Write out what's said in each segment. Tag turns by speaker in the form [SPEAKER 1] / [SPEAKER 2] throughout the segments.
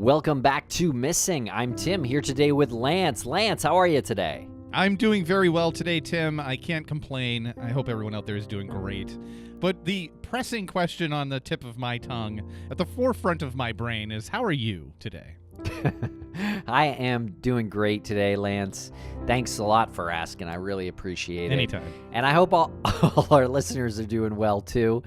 [SPEAKER 1] Welcome back to Missing. I'm Tim, here today with Lance. Lance, how are you today?
[SPEAKER 2] I'm doing very well today, Tim. I can't complain. I hope everyone out there is doing great. But the pressing question on the tip of my tongue, at the forefront of my brain, is how are you today?
[SPEAKER 1] I am doing great today, Lance. Thanks a lot for asking. I really appreciate it.
[SPEAKER 2] Anytime.
[SPEAKER 1] And I hope all our listeners are doing well, too.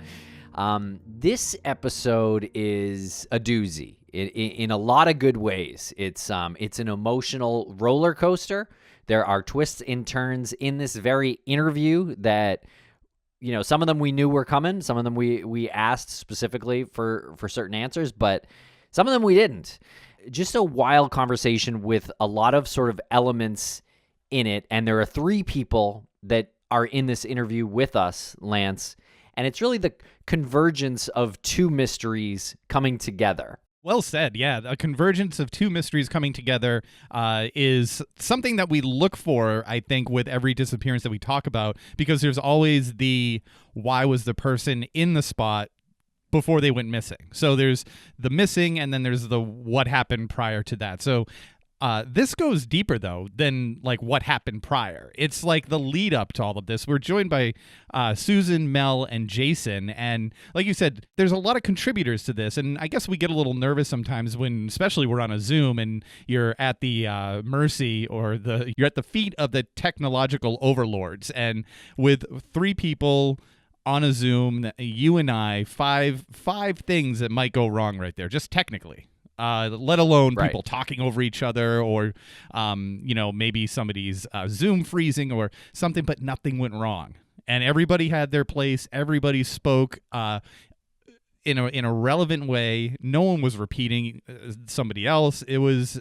[SPEAKER 1] This episode is a doozy in a lot of good ways. It's an emotional roller coaster. There are twists and turns in this very interview that, you know, some of them we knew were coming. Some of them we asked specifically for certain answers, but some of them we didn't. Just a wild conversation with a lot of sort of elements in it. And there are three people that are in this interview with us, Lance. And it's really the convergence of two mysteries coming together.
[SPEAKER 2] Well said. Yeah, a convergence of two mysteries coming together is something that we look for, I think, with every disappearance that we talk about, because there's always the why was the person in the spot before they went missing. So there's the missing, and then there's the what happened prior to that. So this goes deeper, though, than like what happened prior. It's like the lead up to all of this. We're joined by Suzanne, Mel, and Jason. And like you said, there's a lot of contributors to this. And I guess we get a little nervous sometimes when, especially we're on a Zoom and you're at the mercy or you're at the feet of the technological overlords. And with three people on a Zoom, you and I, five things that might go wrong right there, just technically. Let alone people talking over each other or, maybe somebody's Zoom freezing or something, but nothing went wrong. And everybody had their place. Everybody spoke in a relevant way. No one was repeating somebody else. It was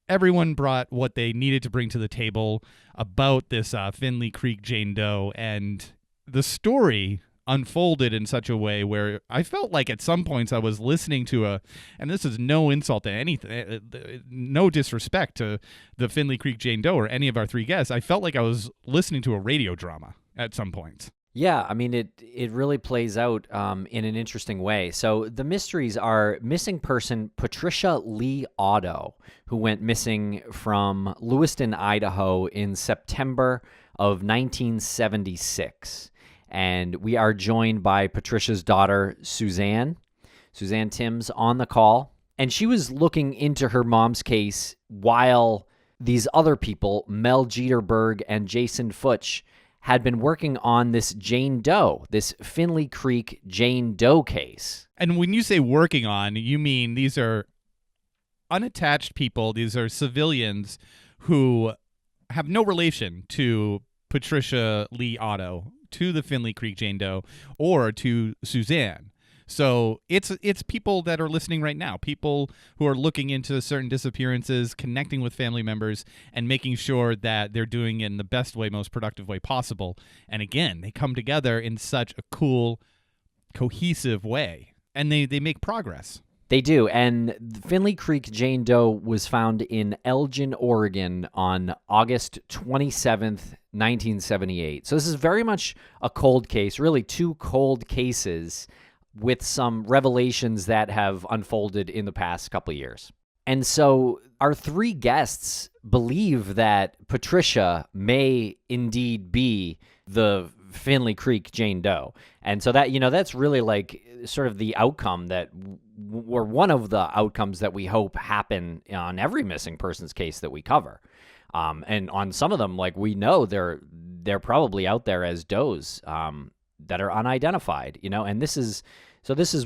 [SPEAKER 2] everyone brought what they needed to bring to the table about this Finley Creek Jane Doe, and the story unfolded in such a way where I felt like at some points I was listening to and this is no insult to anything, no disrespect to the Finley Creek Jane Doe or any of our three guests. I felt like I was listening to a radio drama at some points.
[SPEAKER 1] Yeah, I mean, it really plays out in an interesting way. So the mysteries are missing person Patricia Lee Otto, who went missing from Lewiston, Idaho in September of 1976. And we are joined by Patricia's daughter, Suzanne. Suzanne Timms on the call. And she was looking into her mom's case while these other people, Mel Jederberg and Jason Futch, had been working on this Jane Doe, this Finley Creek Jane Doe case.
[SPEAKER 2] And when you say working on, you mean these are unattached people. These are civilians who have no relation to Patricia Lee Otto, to the Finley Creek Jane Doe, or to Suzanne. So it's people that are listening right now, people who are looking into certain disappearances, connecting with family members, and making sure that they're doing it in the best way, most productive way possible. And again, they come together in such a cool, cohesive way, and they make progress.
[SPEAKER 1] They do, and Finley Creek Jane Doe was found in Elgin, Oregon on August 27th, 1978. So this is very much a cold case, really two cold cases with some revelations that have unfolded in the past couple of years. And so our three guests believe that Patricia may indeed be the Finley Creek Jane Doe. And so that, that's really like sort of the outcome that, or one of the outcomes that we hope happen on every missing persons case that we cover. And on some of them, like we know they're probably out there as does that are unidentified, and this is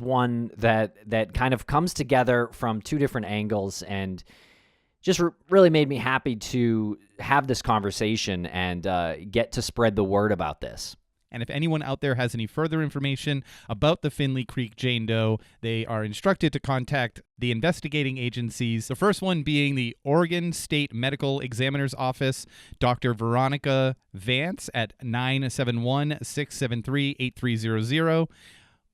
[SPEAKER 1] one that kind of comes together from two different angles and just really made me happy to have this conversation and get to spread the word about this.
[SPEAKER 2] And if anyone out there has any further information about the Finley Creek Jane Doe, they are instructed to contact the investigating agencies. The first one being the Oregon State Medical Examiner's Office, Dr. Veronica Vance at 971-673-8300.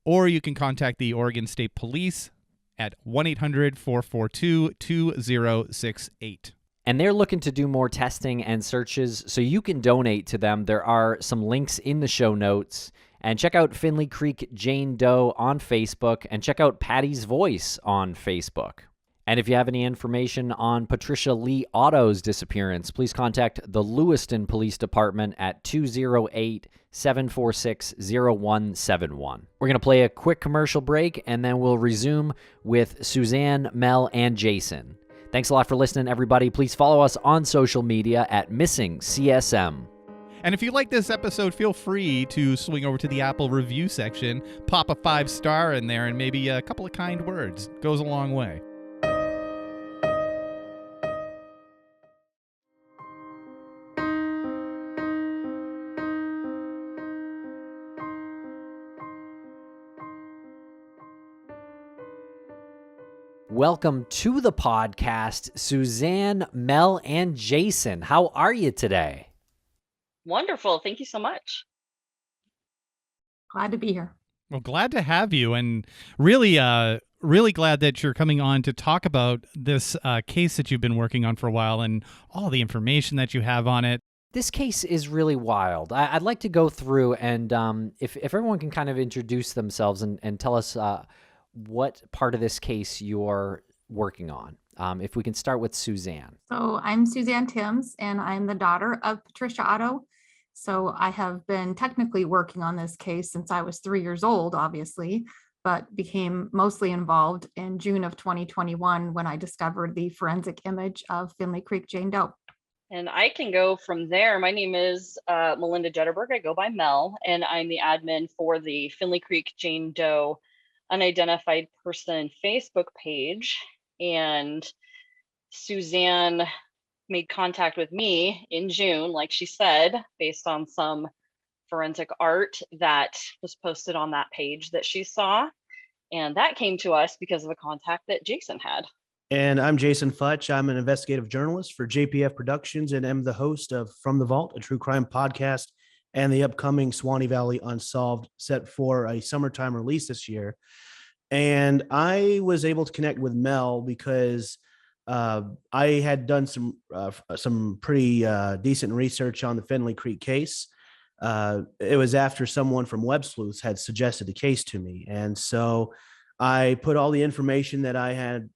[SPEAKER 2] Or you can contact the Oregon State Police at 1-800-442-2068.
[SPEAKER 1] And they're looking to do more testing and searches, so you can donate to them. There are some links in the show notes. And check out Finley Creek Jane Doe on Facebook, and check out Patty's Voice on Facebook. And if you have any information on Patricia Lee Otto's disappearance, please contact the Lewiston Police Department at 208-746-0171. We're going to play a quick commercial break, and then we'll resume with Suzanne, Mel, and Jason. Thanks a lot for listening, everybody. Please follow us on social media at Missing CSM.
[SPEAKER 2] And if you like this episode, feel free to swing over to the Apple review section, pop a 5-star in there, and maybe a couple of kind words. Goes a long way.
[SPEAKER 1] Welcome to the podcast, Suzanne, Mel, and Jason. How are you today?
[SPEAKER 3] Wonderful. Thank you so much.
[SPEAKER 4] Glad to be here.
[SPEAKER 2] Well, glad to have you, and really glad that you're coming on to talk about this case that you've been working on for a while and all the information that you have on it.
[SPEAKER 1] This case is really wild. I'd like to go through and if everyone can kind of introduce themselves and tell us what part of this case you're working on. If we can start with Suzanne.
[SPEAKER 4] So I'm Suzanne Timms, and I'm the daughter of Patricia Otto. So I have been technically working on this case since I was 3 years old, obviously, but became mostly involved in June of 2021 when I discovered the forensic image of Finley Creek Jane Doe.
[SPEAKER 3] And I can go from there. My name is Melinda Jederberg. I go by Mel, and I'm the admin for the Finley Creek Jane Doe Unidentified Person Facebook page. And Suzanne made contact with me in June, like she said, based on some forensic art that was posted on that page that she saw. And that came to us because of a contact that Jason had.
[SPEAKER 5] And I'm Jason Futch. I'm an investigative journalist for JPF Productions and am the host of From the Vault, a true crime podcast, and the upcoming Swanee Valley Unsolved, set for a summertime release this year. And I was able to connect with Mel because I had done some pretty decent research on the Finley Creek case. It was after someone from Web Sleuths had suggested the case to me, and so I put all the information that I had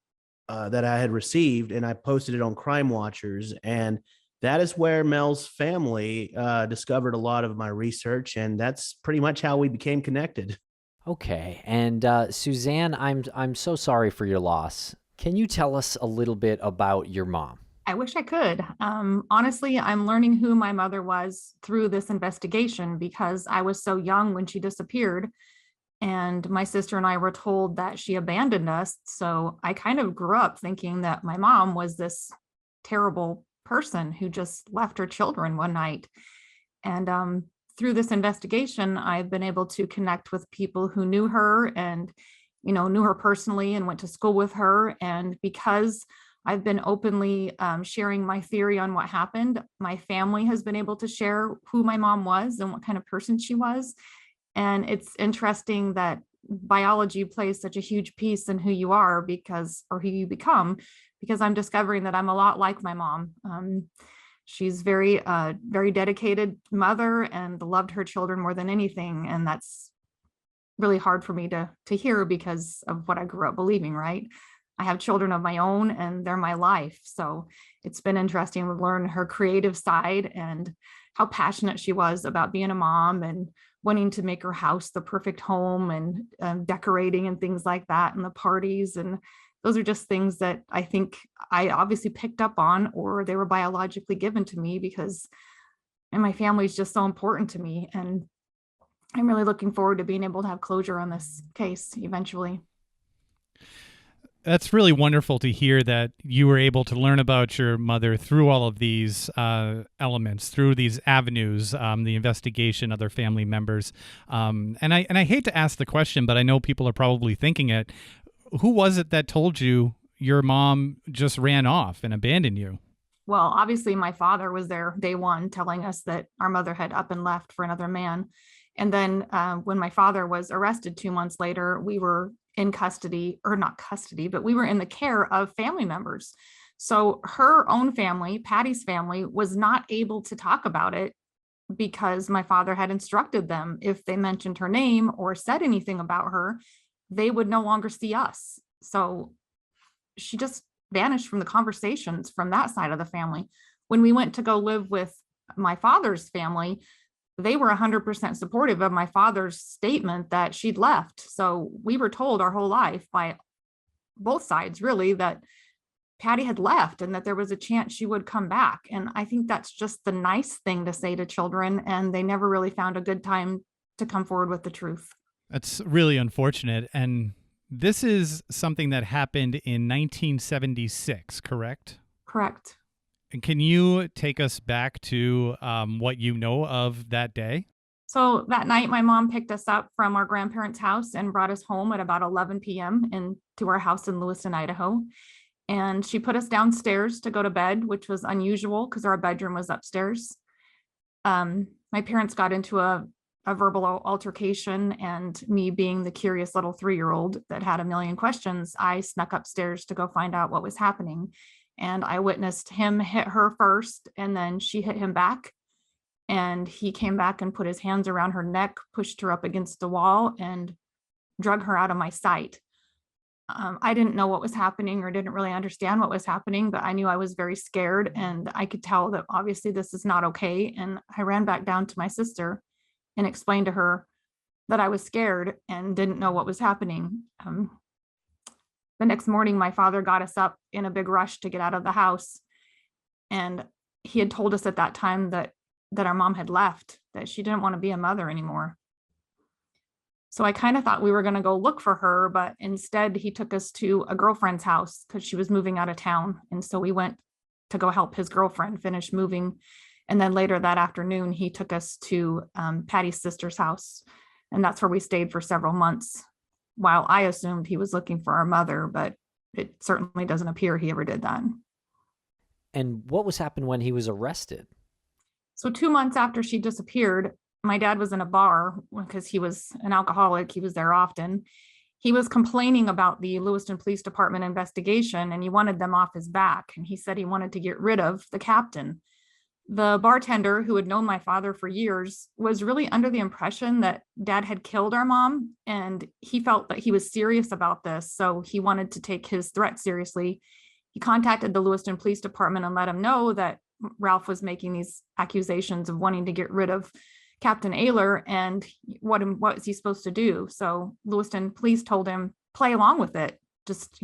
[SPEAKER 5] received, and I posted it on Crime Watchers, and that is where Mel's family discovered a lot of my research, and that's pretty much how we became connected.
[SPEAKER 1] Okay, and Suzanne, I'm so sorry for your loss. Can you tell us a little bit about your mom?
[SPEAKER 4] I wish I could. Honestly, I'm learning who my mother was through this investigation because I was so young when she disappeared. And my sister and I were told that she abandoned us. So I kind of grew up thinking that my mom was this terrible person who just left her children one night. And through this investigation, I've been able to connect with people who knew her and, knew her personally and went to school with her. And because I've been openly sharing my theory on what happened, my family has been able to share who my mom was and what kind of person she was. And it's interesting that biology plays such a huge piece in who you are or who you become, because I'm discovering that I'm a lot like my mom. She's very dedicated mother and loved her children more than anything. And that's really hard for me to hear because of what I grew up believing, right? I have children of my own and they're my life. So it's been interesting to learn her creative side and how passionate she was about being a mom and wanting to make her house the perfect home and decorating and things like that and the parties. And those are just things that I think I obviously picked up on, or they were biologically given to me because my family is just so important to me. And I'm really looking forward to being able to have closure on this case eventually.
[SPEAKER 2] That's really wonderful to hear that you were able to learn about your mother through all of these elements, through these avenues, the investigation, other family members. And I hate to ask the question, but I know people are probably thinking it. Who was it that told you your mom just ran off and abandoned you?
[SPEAKER 4] Well, obviously my father was there day one telling us that our mother had up and left for another man. And then when my father was arrested 2 months later, we were in custody, or not custody, but we were in the care of family members. So her own family, Patty's family, was not able to talk about it because my father had instructed them if they mentioned her name or said anything about her, they would no longer see us. So she just vanished from the conversations from that side of the family. When we went to go live with my father's family, they were 100% supportive of my father's statement that she'd left. So we were told our whole life by both sides, really, that Patty had left and that there was a chance she would come back. And I think that's just the nice thing to say to children. And they never really found a good time to come forward with the truth.
[SPEAKER 2] That's really unfortunate. And this is something that happened in 1976, correct?
[SPEAKER 4] Correct.
[SPEAKER 2] And can you take us back to what you know of that day?
[SPEAKER 4] So that night, my mom picked us up from our grandparents' house and brought us home at about 11 p.m. into our house in Lewiston, Idaho. And she put us downstairs to go to bed, which was unusual because our bedroom was upstairs. My parents got into a verbal altercation, and me being the curious little 3-year-old that had a million questions, I snuck upstairs to go find out what was happening. And I witnessed him hit her first, and then she hit him back. And he came back and put his hands around her neck, pushed her up against the wall, and drug her out of my sight. I didn't know what was happening or didn't really understand what was happening, but I knew I was very scared, and I could tell that obviously this is not okay. And I ran back down to my sister and explained to her that I was scared and didn't know what was happening. The next morning, my father got us up in a big rush to get out of the house. And he had told us at that time that our mom had left, that she didn't want to be a mother anymore. So I kind of thought we were going to go look for her, but instead he took us to a girlfriend's house because she was moving out of town. And so we went to go help his girlfriend finish moving. And then later that afternoon, he took us to Patty's sister's house. And that's where we stayed for several months, while I assumed he was looking for our mother, but it certainly doesn't appear he ever did that.
[SPEAKER 1] And what was happened when he was arrested?
[SPEAKER 4] So 2 months after she disappeared, my dad was in a bar because he was an alcoholic. He was there often. He was complaining about the Lewiston Police Department investigation, and he wanted them off his back. And he said he wanted to get rid of the captain. The bartender, who had known my father for years, was really under the impression that Dad had killed our mom, and he felt that he was serious about this. So he wanted to take his threat seriously. He contacted the Lewiston Police Department and let him know that Ralph was making these accusations of wanting to get rid of Captain Ayler, and what is he supposed to do? So Lewiston Police told him, play along with it. Just,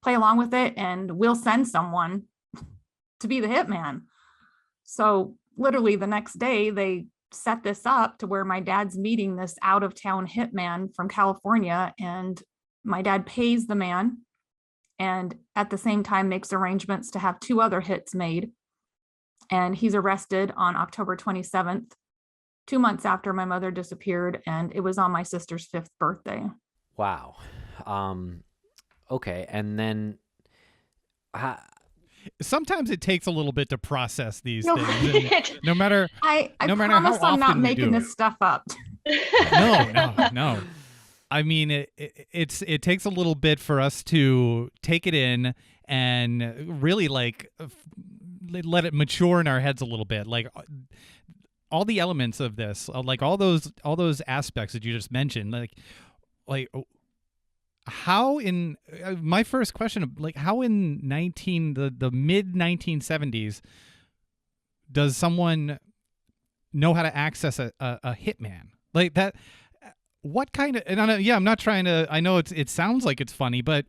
[SPEAKER 4] play along with it, and we'll send someone to be the hitman. So literally the next day, they set this up to where my dad's meeting this out-of-town hitman from California, and my dad pays the man and at the same time makes arrangements to have 2 other hits made. And he's arrested on October 27th, 2 months after my mother disappeared, and it was on my sister's 5th birthday.
[SPEAKER 1] Wow. Okay. And then
[SPEAKER 2] sometimes it takes a little bit to process these things. And no matter
[SPEAKER 4] I
[SPEAKER 2] no matter
[SPEAKER 4] promise
[SPEAKER 2] how
[SPEAKER 4] I'm not
[SPEAKER 2] often we
[SPEAKER 4] making
[SPEAKER 2] do
[SPEAKER 4] this stuff up.
[SPEAKER 2] No. I mean, it takes a little bit for us to take it in and really let it mature in our heads a little bit. Like all the elements of this, like all those aspects that you just mentioned, like how in my first question, like how in the mid 1970s does someone know how to access a hitman like that? What kind of, and I'm not trying to, I know it sounds like it's funny, but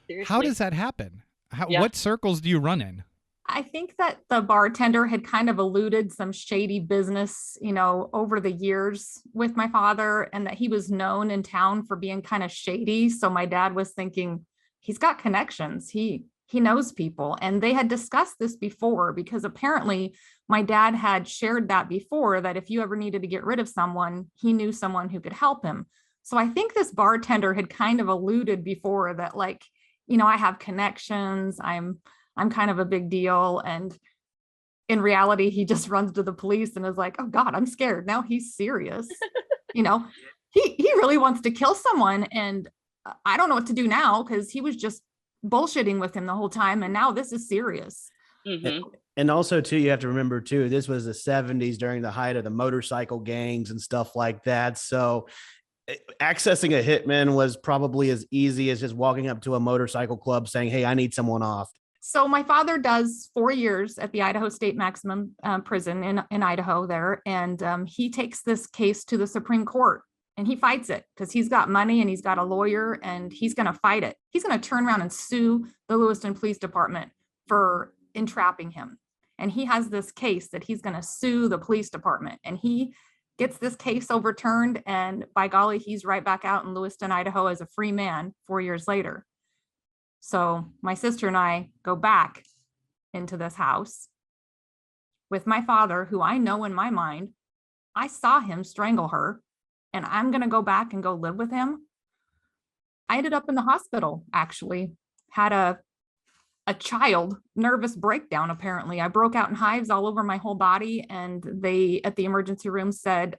[SPEAKER 3] Seriously.
[SPEAKER 2] how does that happen?
[SPEAKER 3] Yeah.
[SPEAKER 2] What circles do you run in?
[SPEAKER 4] I think that the bartender had kind of alluded some shady business, over the years with my father, and that he was known in town for being kind of shady. So my dad was thinking, he's got connections. He knows people. And they had discussed this before, because apparently my dad had shared that before, that if you ever needed to get rid of someone, he knew someone who could help him. So I think this bartender had kind of alluded before that, I have connections. I'm kind of a big deal. And in reality, he just runs to the police and is like, oh God, I'm scared. Now he's serious. He really wants to kill someone. And I don't know what to do now, because he was just bullshitting with him the whole time. And now this is serious.
[SPEAKER 3] Mm-hmm.
[SPEAKER 5] And also too, you have to remember too, this was the 70s during the height of the motorcycle gangs and stuff like that. So accessing a hitman was probably as easy as just walking up to a motorcycle club saying, "Hey, I need someone off."
[SPEAKER 4] So my father does 4 years at the Idaho State Maximum Prison in Idaho there. And he takes this case to the Supreme Court and he fights it because he's got money and he's got a lawyer and he's going to fight it. He's going to turn around and sue the Lewiston Police Department for entrapping him. And he has this case that he's going to sue the police department, and he gets this case overturned. And by golly, he's right back out in Lewiston, Idaho as a free man 4 years later. So my sister and I go back into this house with my father, who I know in my mind, I saw him strangle her, and I'm going to go back and go live with him. I ended up in the hospital, actually, had a child nervous breakdown. Apparently, I broke out in hives all over my whole body, and they at the emergency room said,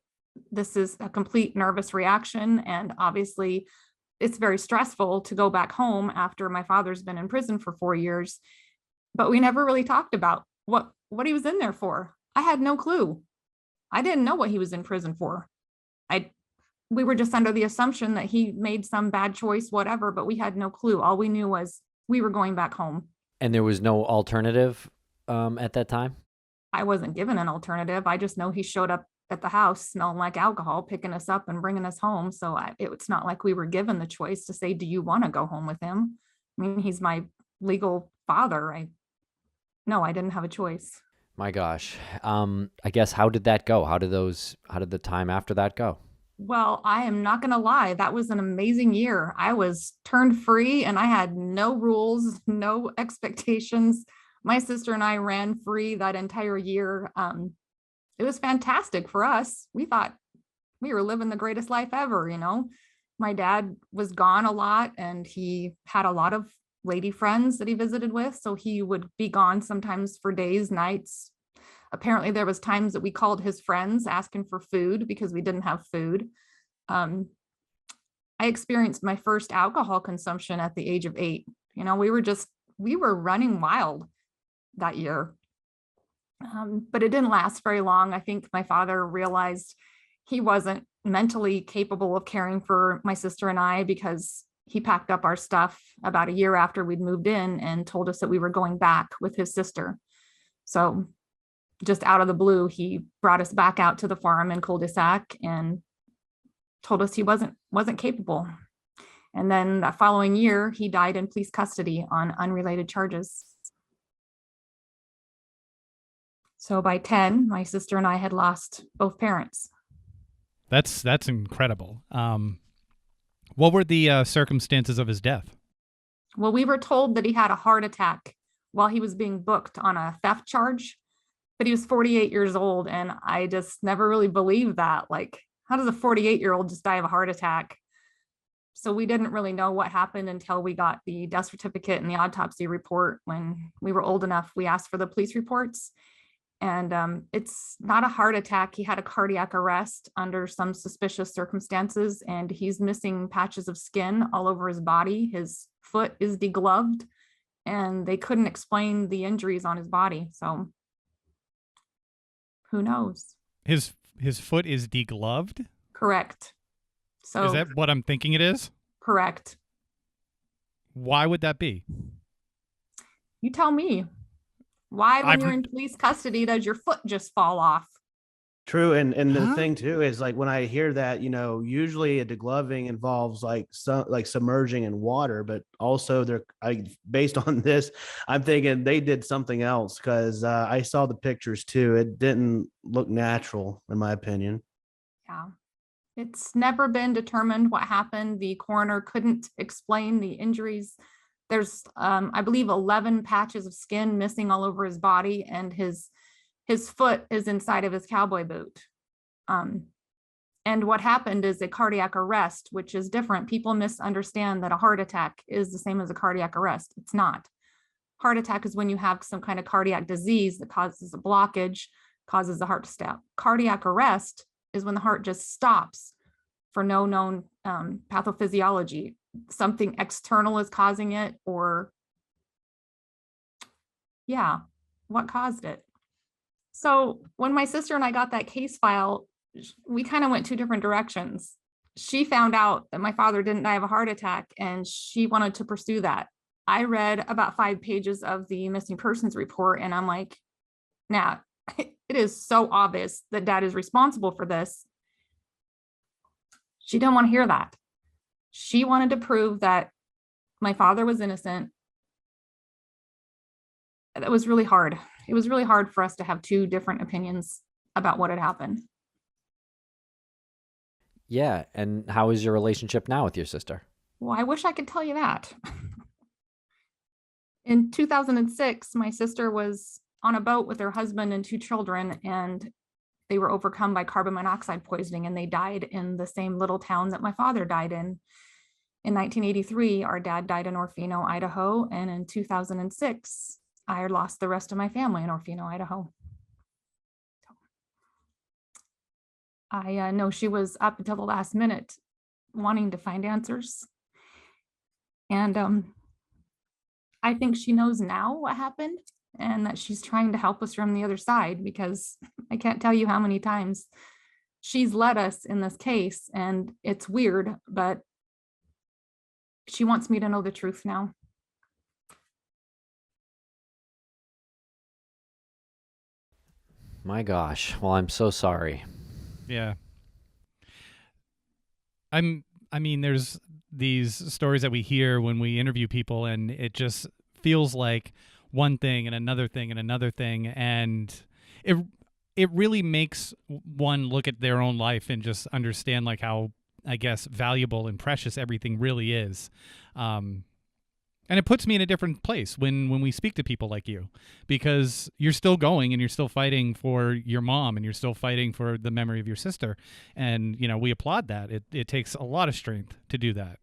[SPEAKER 4] this is a complete nervous reaction. And obviously it's very stressful to go back home after my father's been in prison for 4 years, but we never really talked about what he was in there for. I had no clue. I didn't know what he was in prison for. We were just under the assumption that he made some bad choice, whatever, but we had no clue. All we knew was we were going back home.
[SPEAKER 1] And there was no alternative at that time?
[SPEAKER 4] I wasn't given an alternative. I just know he showed up at the house smelling like alcohol, picking us up and bringing us home. So it's not like we were given the choice to say, do you want to go home with him? I mean, he's my legal father. No, I didn't have a choice.
[SPEAKER 1] My gosh. I guess, how did that go? How did the time after that go?
[SPEAKER 4] Well, I am not going to lie. That was an amazing year. I was turned free and I had no rules, no expectations. My sister and I ran free that entire year. It was fantastic for us. We thought we were living the greatest life ever. My dad was gone a lot and he had a lot of lady friends that he visited with. So he would be gone sometimes for days, nights. Apparently there was times that we called his friends asking for food because we didn't have food. I experienced my first alcohol consumption at the age of 8. We were running wild that year. But it didn't last very long. I think my father realized he wasn't mentally capable of caring for my sister and I, because he packed up our stuff about a year after we'd moved in and told us that we were going back with his sister. So just out of the blue, he brought us back out to the farm in cul-de-sac and told us he wasn't capable. And then that following year, he died in police custody on unrelated charges. So by 10, my sister and I had lost both parents.
[SPEAKER 2] That's incredible. What were the circumstances of his death?
[SPEAKER 4] Well, we were told that he had a heart attack while he was being booked on a theft charge, but he was 48 years old. And I just never really believed that. Like, how does a 48-year-old just die of a heart attack? So we didn't really know what happened until we got the death certificate and the autopsy report. When we were old enough, we asked for the police reports. And it's not a heart attack. He had a cardiac arrest under some suspicious circumstances, and he's missing patches of skin all over his body. His foot is degloved, and they couldn't explain the injuries on his body. So who knows?
[SPEAKER 2] His foot is degloved?
[SPEAKER 4] Correct. So
[SPEAKER 2] is that what I'm thinking it is?
[SPEAKER 4] Correct.
[SPEAKER 2] Why would that be?
[SPEAKER 4] You tell me. Why, when you're in police custody, does your foot just fall off?
[SPEAKER 5] True. And the thing too is, like, when I hear that, usually a degloving involves like submerging in water, but also based on this, I'm thinking they did something else, because I saw the pictures too. It didn't look natural, in my opinion.
[SPEAKER 4] Yeah. It's never been determined what happened. The coroner couldn't explain the injuries. There's, I believe, 11 patches of skin missing all over his body, and his foot is inside of his cowboy boot. And what happened is a cardiac arrest, which is different. People misunderstand that a heart attack is the same as a cardiac arrest. It's not. Heart attack is when you have some kind of cardiac disease that causes a blockage, causes the heart to stop. Cardiac arrest is when the heart just stops for no known pathophysiology. Something external is causing it, or what caused it? So when my sister and I got that case file, we kind of went two different directions. she found out that my father didn't die of a heart attack, and she wanted to pursue that. I read about 5 pages of the missing persons report, and I'm like, now, it is so obvious that dad is responsible for this. She didn't want to hear that. She wanted to prove that my father was innocent. That was really hard. It was really hard for us to have 2 different opinions about what had happened.
[SPEAKER 1] Yeah. And how is your relationship now with your sister?
[SPEAKER 4] Well, I wish I could tell you that. In 2006, my sister was on a boat with her husband and 2 children, and they were overcome by carbon monoxide poisoning, and they died in the same little town that my father died in. In 1983, our dad died in Orfino, Idaho, and in 2006, I lost the rest of my family in Orfino, Idaho. I know she was up until the last minute wanting to find answers. And I think she knows now what happened and that she's trying to help us from the other side, because I can't tell you how many times she's led us in this case, and it's weird, but she wants me to know the truth now.
[SPEAKER 1] My gosh. Well, I'm so sorry.
[SPEAKER 2] Yeah. I mean, there's these stories that we hear when we interview people, and it just feels like one thing and another thing and another thing. And it really makes one look at their own life and just understand like how, I guess, valuable and precious everything really is. And it puts me in a different place when we speak to people like you, because you're still going and you're still fighting for your mom and you're still fighting for the memory of your sister. And, you know, we applaud that. It takes a lot of strength to do that.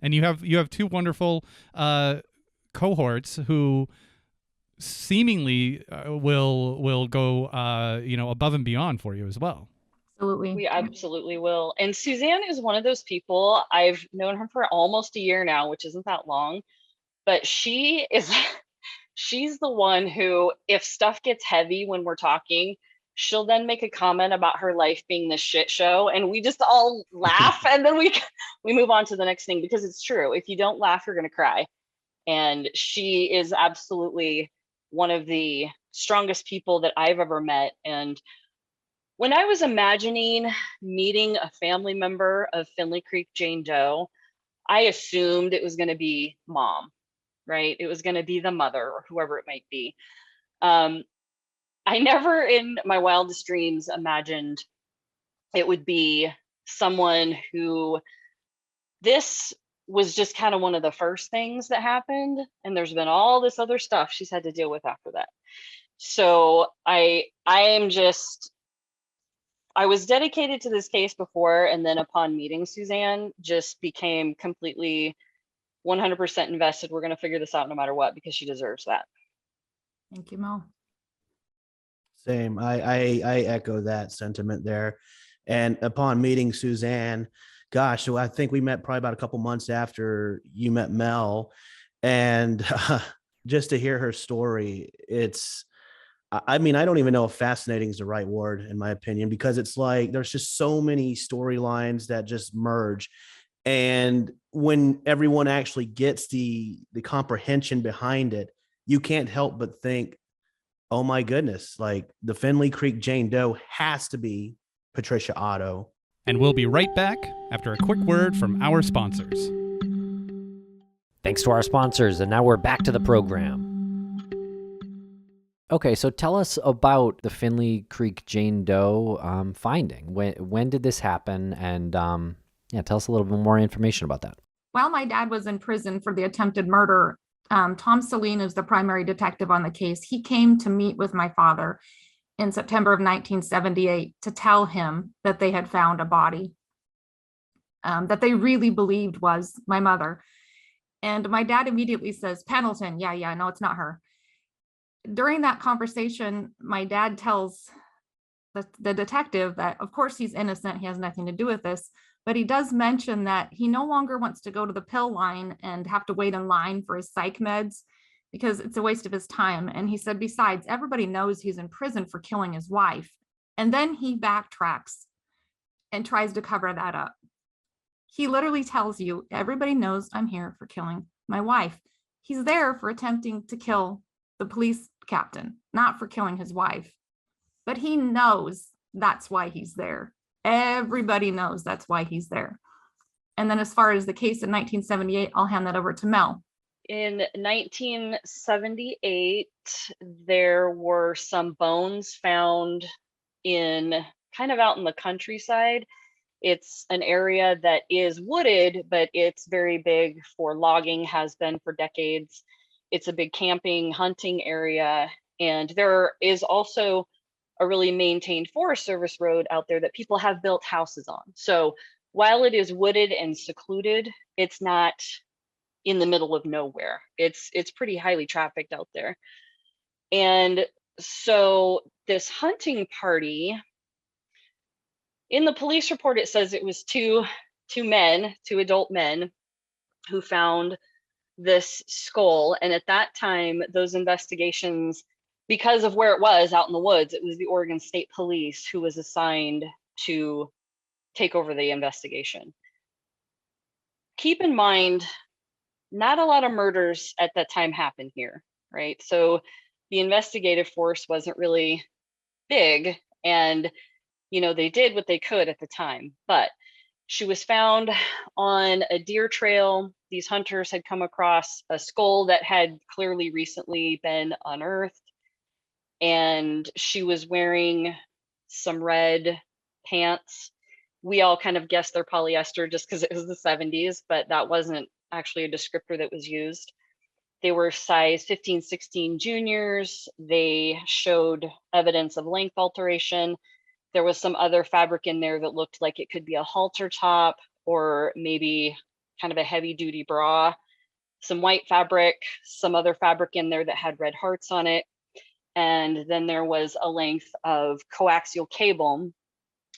[SPEAKER 2] And you have 2 wonderful cohorts who seemingly will go above and beyond for you as well.
[SPEAKER 4] Absolutely.
[SPEAKER 3] We absolutely will. And Suzanne is one of those people. I've known her for almost a year now, which isn't that long, but she's the one who, if stuff gets heavy when we're talking, she'll then make a comment about her life being this shit show, and we just all laugh, and then we move on to the next thing, because it's true. If you don't laugh, you're going to cry. And she is absolutely one of the strongest people that I've ever met. And when I was imagining meeting a family member of Finley Creek Jane Doe, I assumed it was going to be mom, right? It was going to be the mother or whoever it might be. I never in my wildest dreams imagined it would be someone who, this was just kind of one of the first things that happened. And there's been all this other stuff she's had to deal with after that. So I was dedicated to this case before, and then upon meeting Suzanne, just became completely 100% invested. We're going to figure this out no matter what, because she deserves that.
[SPEAKER 4] Thank you, Mel.
[SPEAKER 5] Same. I echo that sentiment there. And upon meeting Suzanne, gosh, so I think we met probably about a couple months after you met Mel, and just to hear her story, I mean, I don't even know if fascinating is the right word, in my opinion, because it's like there's just so many storylines that just merge. And when everyone actually gets the comprehension behind it, you can't help but think, oh my goodness, like the Finley Creek Jane Doe has to be Patricia Otto.
[SPEAKER 2] And we'll be right back after a quick word from our sponsors.
[SPEAKER 1] Thanks to our sponsors, and now we're back to the program. Okay, so tell us about the Finley Creek Jane Doe finding. When did this happen? And tell us a little bit more information about that.
[SPEAKER 4] While my dad was in prison for the attempted murder, Tom Celine is the primary detective on the case. He came to meet with my father in September of 1978 to tell him that they had found a body that they really believed was my mother. And my dad immediately says, Pendleton, yeah, no, it's not her. During that conversation, my dad tells the detective that, of course, he's innocent. He has nothing to do with this. But he does mention that he no longer wants to go to the pill line and have to wait in line for his psych meds because it's a waste of his time. And he said, besides, everybody knows he's in prison for killing his wife. And then he backtracks and tries to cover that up. He literally tells you, everybody knows I'm here for killing my wife. He's there for attempting to kill the police captain, not for killing his wife. But he knows that's why he's there. Everybody knows that's why he's there. And then as far as the case in 1978, I'll hand that over to Mel.
[SPEAKER 3] In 1978, there were some bones found in kind of out in the countryside. It's an area that is wooded, but it's very big for logging, has been for decades. It's a big camping, hunting area. And there is also a really maintained Forest Service road out there that people have built houses on. So while it is wooded and secluded, it's not in the middle of nowhere. It's pretty highly trafficked out there. And so this hunting party, in the police report, it says it was two adult men who found this skull. And at that time, those investigations, because of where it was out in the woods, it was the Oregon State Police who was assigned to take over the investigation. Keep in mind, not a lot of murders at that time happened here, right? So the investigative force wasn't really big, and they did what they could at the time. But she was found on a deer trail. These hunters had come across a skull that had clearly recently been unearthed, and she was wearing some red pants. We all kind of guessed they're polyester just because it was the 70s, but that wasn't actually a descriptor that was used. They were size 15, 16 juniors. They showed evidence of length alteration. There was some other fabric in there that looked like it could be a halter top or maybe kind of a heavy duty bra, some white fabric, some other fabric in there that had red hearts on it. And then there was a length of coaxial cable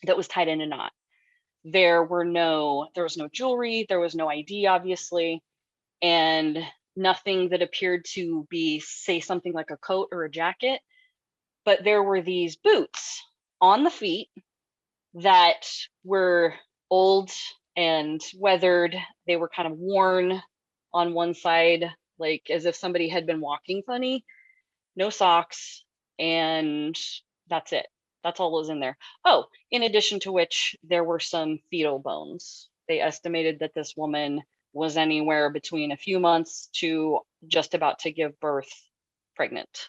[SPEAKER 3] that was tied in a knot. There was no jewelry, there was no ID, obviously, and nothing that appeared to be, say, something like a coat or a jacket. But there were these boots on the feet that were old and weathered. They were kind of worn on one side, like as if somebody had been walking funny. No socks, and that's it. That's all that was in there. Oh, in addition to which, there were some fetal bones. They estimated that this woman was anywhere between a few months to just about to give birth pregnant.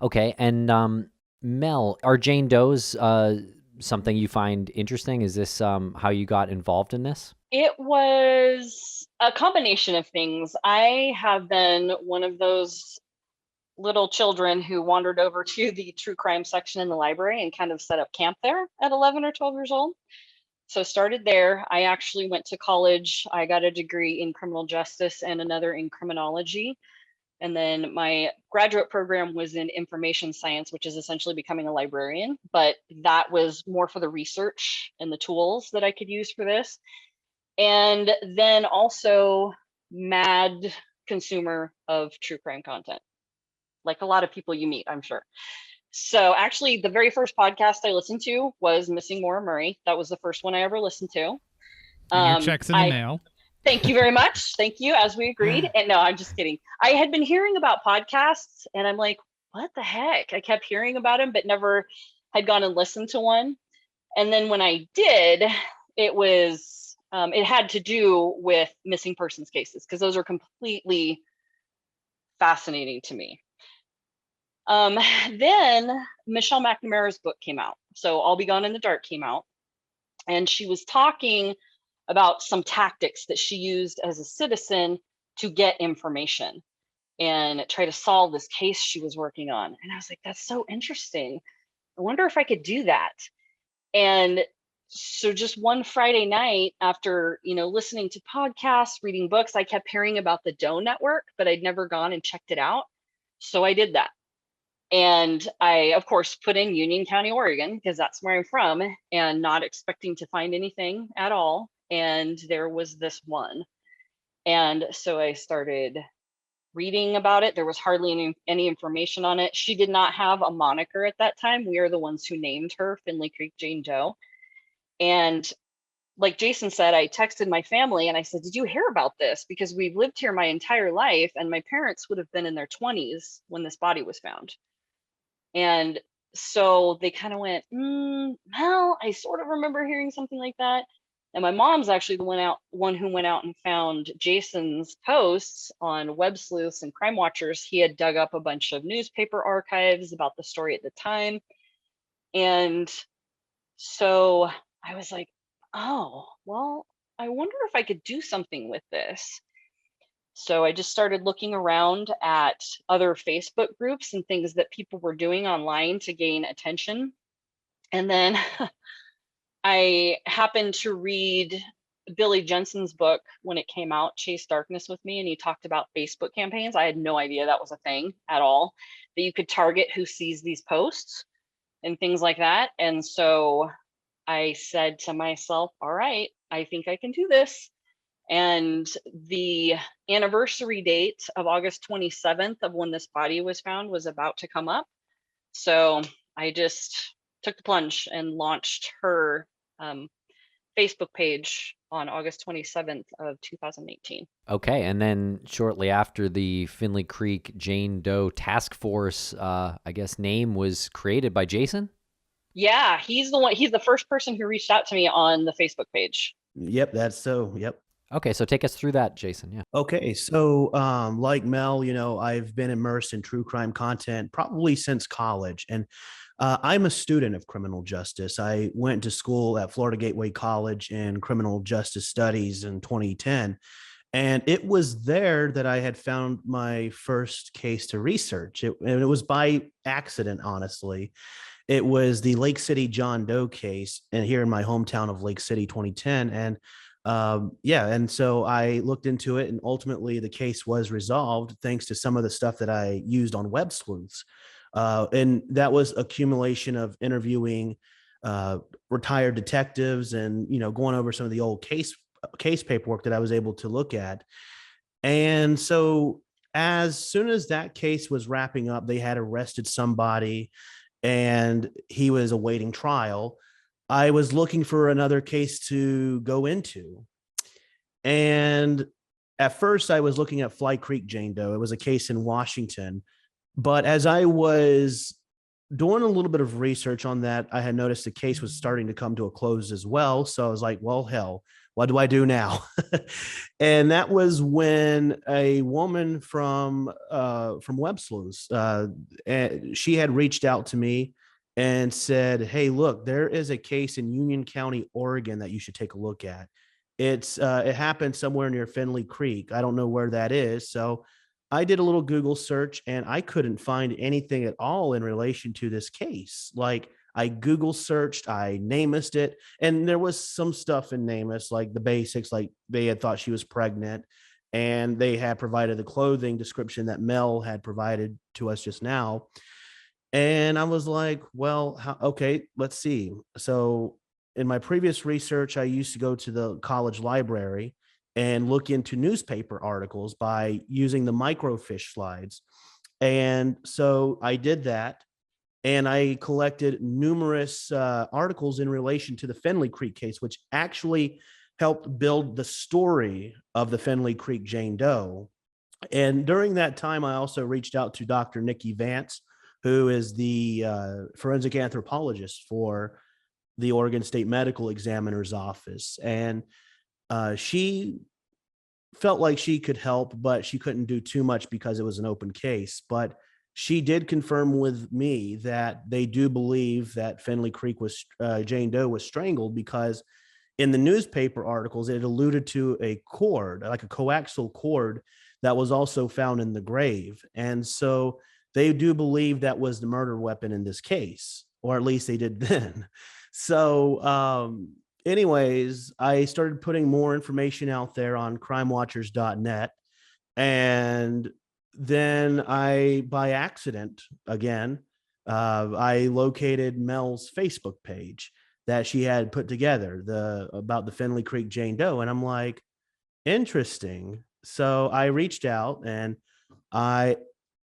[SPEAKER 1] Okay, and Mel, are Jane Doe's something you find interesting? Is this how you got involved in this?
[SPEAKER 3] It was a combination of things. I have been one of those little children who wandered over to the true crime section in the library and kind of set up camp there at 11 or 12 years old. So started there. I actually went to college. I got a degree in criminal justice and another in criminology. And then my graduate program was in information science, which is essentially becoming a librarian. But that was more for the research and the tools that I could use for this. And then also mad consumer of true crime content, like a lot of people you meet, I'm sure. So actually, the very first podcast I listened to was Missing Maura Murray. That was the first one I ever listened to.
[SPEAKER 2] And your check's in the mail.
[SPEAKER 3] Thank you very much. Thank you, as we agreed. And no, I'm just kidding. I had been hearing about podcasts, and I'm like, what the heck? I kept hearing about them, but never had gone and listened to one. And then when I did, it was, it had to do with missing persons cases, because those are completely fascinating to me. Then Michelle McNamara's book came out. So I'll Be Gone in the Dark came out. And she was talking about some tactics that she used as a citizen to get information and try to solve this case she was working on. And I was like, that's so interesting. I wonder if I could do that. And so just one Friday night after, listening to podcasts, reading books, I kept hearing about the Doe Network, but I'd never gone and checked it out. So I did that. And I, of course, put in Union County, Oregon, because that's where I'm from, and not expecting to find anything at all. And there was this one. And so I started reading about it. There was hardly any information on it. She did not have a moniker at that time. We are the ones who named her Finley Creek Jane Doe. And like Jason said, I texted my family and I said, did you hear about this? Because we've lived here my entire life and my parents would have been in their 20s when this body was found. And so they kind of went, well, I sort of remember hearing something like that. And my mom's actually the one who went out and found Jason's posts on Web Sleuths and Crime Watchers. He had dug up a bunch of newspaper archives about the story at the time. And so I was like, oh, well, I wonder if I could do something with this. So I just started looking around at other Facebook groups and things that people were doing online to gain attention. And then I happened to read Billy Jensen's book when it came out, Chase Darkness with Me, and he talked about Facebook campaigns. I had no idea that was a thing at all, that you could target who sees these posts and things like that. And so I said to myself, all right, I think I can do this. And the anniversary date of August 27th of when this body was found was about to come up. So I just took the plunge and launched her Facebook page on August 27th of 2018.
[SPEAKER 1] Okay, and then shortly after, the Finley Creek Jane Doe Task Force, I guess, name was created by Jason?
[SPEAKER 3] Yeah, he's the first person who reached out to me on the Facebook page.
[SPEAKER 5] Yep, that's so. Yep.
[SPEAKER 1] Okay, so take us through that, Jason. Yeah.
[SPEAKER 5] Okay, so like Mel, I've been immersed in true crime content probably since college, and I'm a student of criminal justice. I went to school at Florida Gateway College in criminal justice studies in 2010, and it was there that I had found my first case to research. And it was by accident, honestly. It was the Lake City John Doe case, and here in my hometown of Lake City, 2010, and and so I looked into it, and ultimately the case was resolved thanks to some of the stuff that I used on Web Sleuths. And that was accumulation of interviewing retired detectives and, going over some of the old case paperwork that I was able to look at. And so as soon as that case was wrapping up, they had arrested somebody and he was awaiting trial. I was looking for another case to go into. And at first I was looking at Finley Creek Jane Doe. It was a case in Washington. But as I was doing a little bit of research on that, I had noticed the case was starting to come to a close as well. So I was like, well, hell, what do I do now? And that was when a woman from Web Sleuths, she had reached out to me and said, hey, look, there is a case in Union County, Oregon that you should take a look at. It happened somewhere near Finley Creek. I don't know where that is. So I did a little Google search and I couldn't find anything at all in relation to this case. Like I Google searched, I NamUsed it, and there was some stuff in NamUs, like the basics, like they had thought she was pregnant and they had provided the clothing description that Mel had provided to us just now. And I was like, well, okay, let's see. So in my previous research, I used to go to the college library and look into newspaper articles by using the microfiche slides. And so I did that. And I collected numerous articles in relation to the Finley Creek case, which actually helped build the story of the Finley Creek Jane Doe. And during that time, I also reached out to Dr. Nikki Vance, who is the forensic anthropologist for the Oregon State Medical Examiner's Office. And she felt like she could help, but she couldn't do too much because it was an open case. But she did confirm with me that they do believe that Finley Creek Jane Doe was strangled, because in the newspaper articles, it alluded to a cord, like a coaxial cord, that was also found in the grave. And so they do believe that was the murder weapon in this case, or at least they did then. So anyways, I started putting more information out there on crimewatchers.net. And then by accident, again, I located Mel's Facebook page that she had put together about the Finley Creek Jane Doe. And I'm like, interesting. So I reached out and I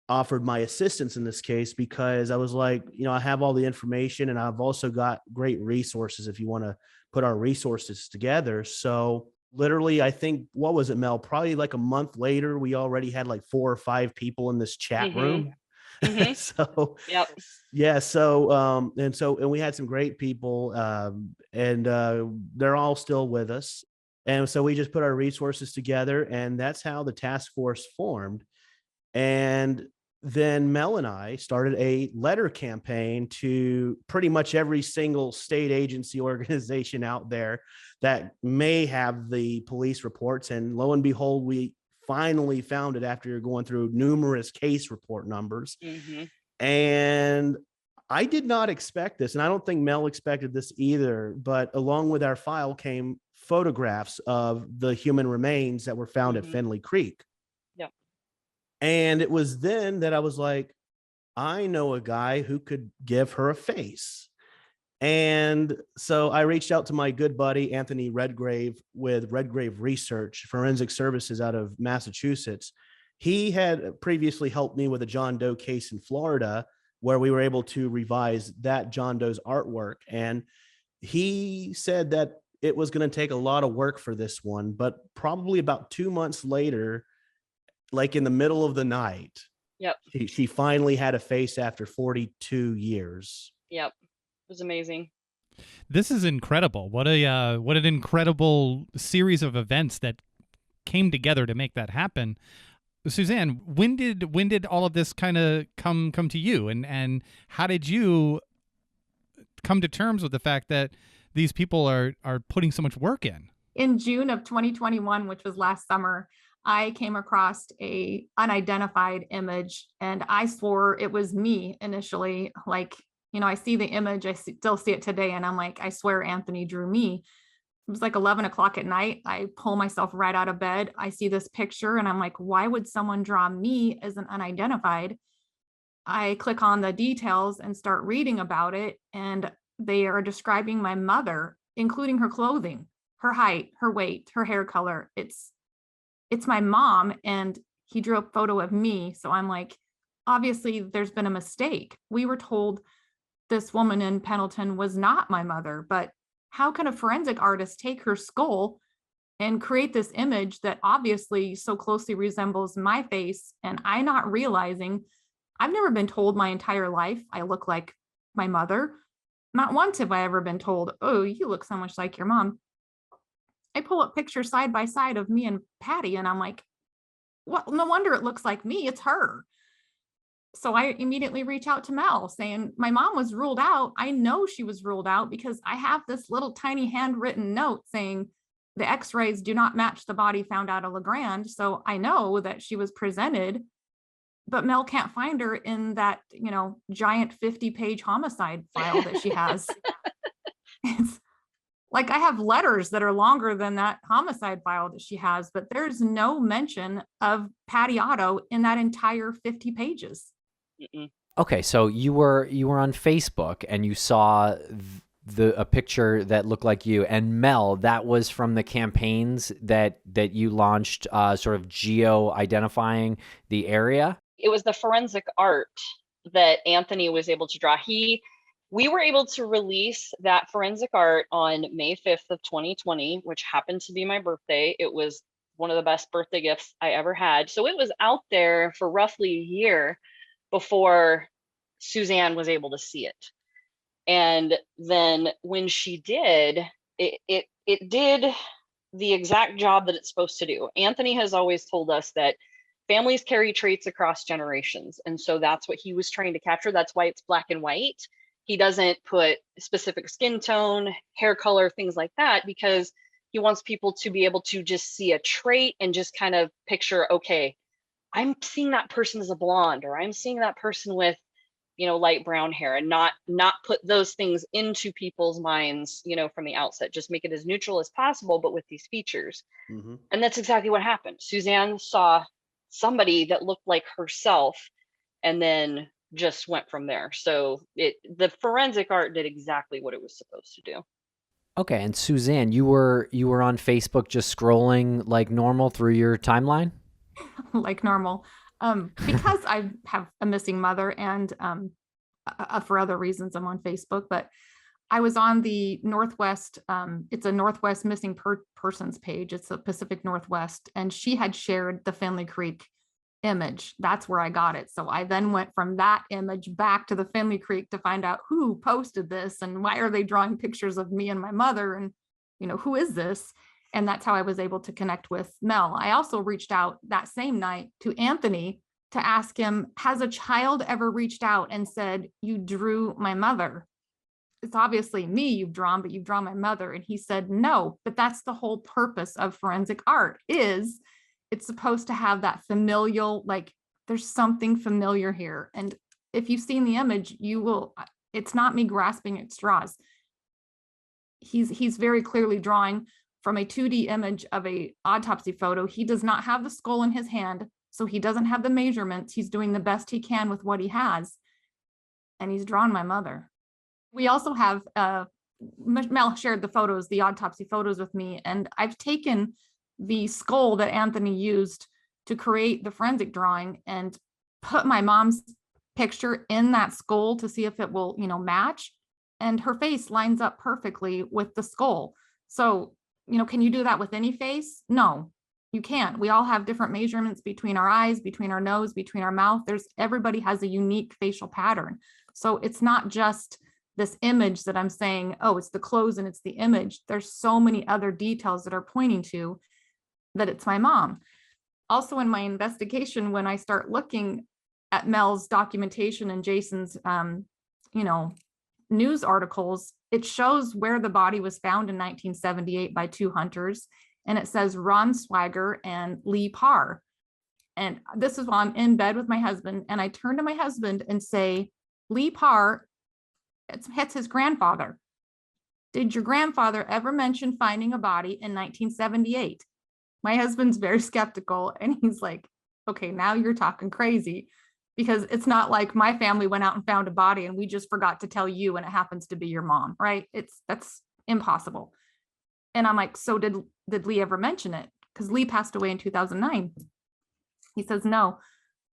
[SPEAKER 5] offered my assistance in this case, because I was like, I have all the information and I've also got great resources if you want to put our resources together. So literally, I think, what was it, Mel? Probably like a month later, we already had like 4 or 5 people in this chat room. So
[SPEAKER 3] Yep.
[SPEAKER 5] yeah, and we had some great people, and they're all still with us. And so we just put our resources together, and that's how the task force formed. And then Mel and I started a letter campaign to pretty much every single state agency organization out there that may have the police reports. And lo and behold, we finally found it after going through numerous case report numbers. And I did not expect this, and I don't think Mel expected this either, but along with our file came photographs of the human remains that were found at Finley Creek.
[SPEAKER 3] Yep.
[SPEAKER 5] And it was then that I was like, I know a guy who could give her a face. And so I reached out to my good buddy, Anthony Redgrave, with Redgrave Research Forensic Services out of Massachusetts. He had previously helped me with a John Doe case in Florida, where we were able to revise that John Doe's artwork. And he said that it was going to take a lot of work for this one, but probably about 2 months later, like in the middle of the night, she finally had a face after 42 years.
[SPEAKER 3] Yep. It was amazing.
[SPEAKER 2] This is incredible. What an incredible series of events that came together to make that happen. Suzanne, when did all of this kind of come to you, and how did you come to terms with the fact that these people are putting so much work in?
[SPEAKER 4] In June of 2021, which was last summer, I came across a unidentified image, and I swore it was me initially. Like, I see the image, I still see it today, and I'm like, I swear Anthony drew me. It was like 11 o'clock at night. I pull myself right out of bed. I see this picture, and I'm like, why would someone draw me as an unidentified? I click on the details and start reading about it, and they are describing my mother, including her clothing, her height, her weight, her hair color. It's my mom, and he drew a photo of me. So I'm like, obviously there's been a mistake. We were told this woman in Pendleton was not my mother, but how can a forensic artist take her skull and create this image that obviously so closely resembles my face? And I not realizing, I've never been told my entire life I look like my mother. Not once have I ever been told, oh, you look so much like your mom. I pull up pictures side by side of me and Patty, and I'm like, well, no wonder it looks like me. It's her. So I immediately reach out to Mel saying, my mom was ruled out. I know she was ruled out because I have this little tiny handwritten note saying the x-rays do not match the body found out of LeGrand. So I know that she was presented, but Mel can't find her in that, giant 50-page homicide file that she has. It's like, I have letters that are longer than that homicide file that she has, but there's no mention of Patty Otto in that entire 50 pages.
[SPEAKER 1] Okay, so you were on Facebook and you saw a picture that looked like you, and Mel, that was from the campaigns that you launched, sort of geo-identifying the area?
[SPEAKER 3] It was the forensic art that Anthony was able to draw. We were able to release that forensic art on May 5th of 2020, which happened to be my birthday. It was one of the best birthday gifts I ever had. So it was out there for roughly a year before Suzanne was able to see it. And then when she did, it did the exact job that it's supposed to do. Anthony has always told us that families carry traits across generations. And so that's what he was trying to capture. That's why it's black and white. He doesn't put specific skin tone, hair color, things like that, because he wants people to be able to just see a trait and just kind of picture, okay, I'm seeing that person as a blonde, or I'm seeing that person with, light brown hair, and not put those things into people's minds, from the outset. Just make it as neutral as possible, but with these features. And that's exactly what happened. Suzanne saw somebody that looked like herself, and then just went from there. So the forensic art did exactly what it was supposed to do.
[SPEAKER 1] Okay, and Suzanne, you were on Facebook just scrolling like normal through your timeline?
[SPEAKER 4] Like normal. Because I have a missing mother, and for other reasons I'm on Facebook, but I was on the Northwest, it's a Northwest missing persons page. It's the Pacific Northwest. And she had shared the Finley Creek image. That's where I got it. So I then went from that image back to the Finley Creek to find out who posted this and why are they drawing pictures of me and my mother, and who is this? And that's how I was able to connect with Mel. I also reached out that same night to Anthony to ask him, has a child ever reached out and said, you drew my mother? It's obviously me you've drawn, but you've drawn my mother. And he said, no, but that's the whole purpose of forensic art, is it's supposed to have that familial, like there's something familiar here. And if you've seen the image, it's not me grasping at straws. He's very clearly drawing from a 2D image of a autopsy photo. He does not have the skull in his hand, so he doesn't have the measurements. He's doing the best he can with what he has. And he's drawn my mother. We also have, Mel shared the photos, the autopsy photos with me, and I've taken the skull that Anthony used to create the forensic drawing and put my mom's picture in that skull to see if it will, match. And her face lines up perfectly with the skull. So, can you do that with any face? No, you can't. We all have different measurements between our eyes, between our nose, between our mouth. Everybody has a unique facial pattern. So it's not just this image that I'm saying, oh, it's the clothes and it's the image. There's so many other details that are pointing to that it's my mom. Also in my investigation, when I start looking at Mel's documentation and Jason's, news articles, it shows where the body was found in 1978 by two hunters. And it says Ron Swagger and Lee Parr. And this is while I'm in bed with my husband. And I turn to my husband and say, Lee Parr, it's his grandfather. Did your grandfather ever mention finding a body in 1978? My husband's very skeptical. And he's like, okay, now you're talking crazy, because it's not like my family went out and found a body and we just forgot to tell you and it happens to be your mom, right? That's impossible. And I'm like, so did Lee ever mention it? Because Lee passed away in 2009. He says no.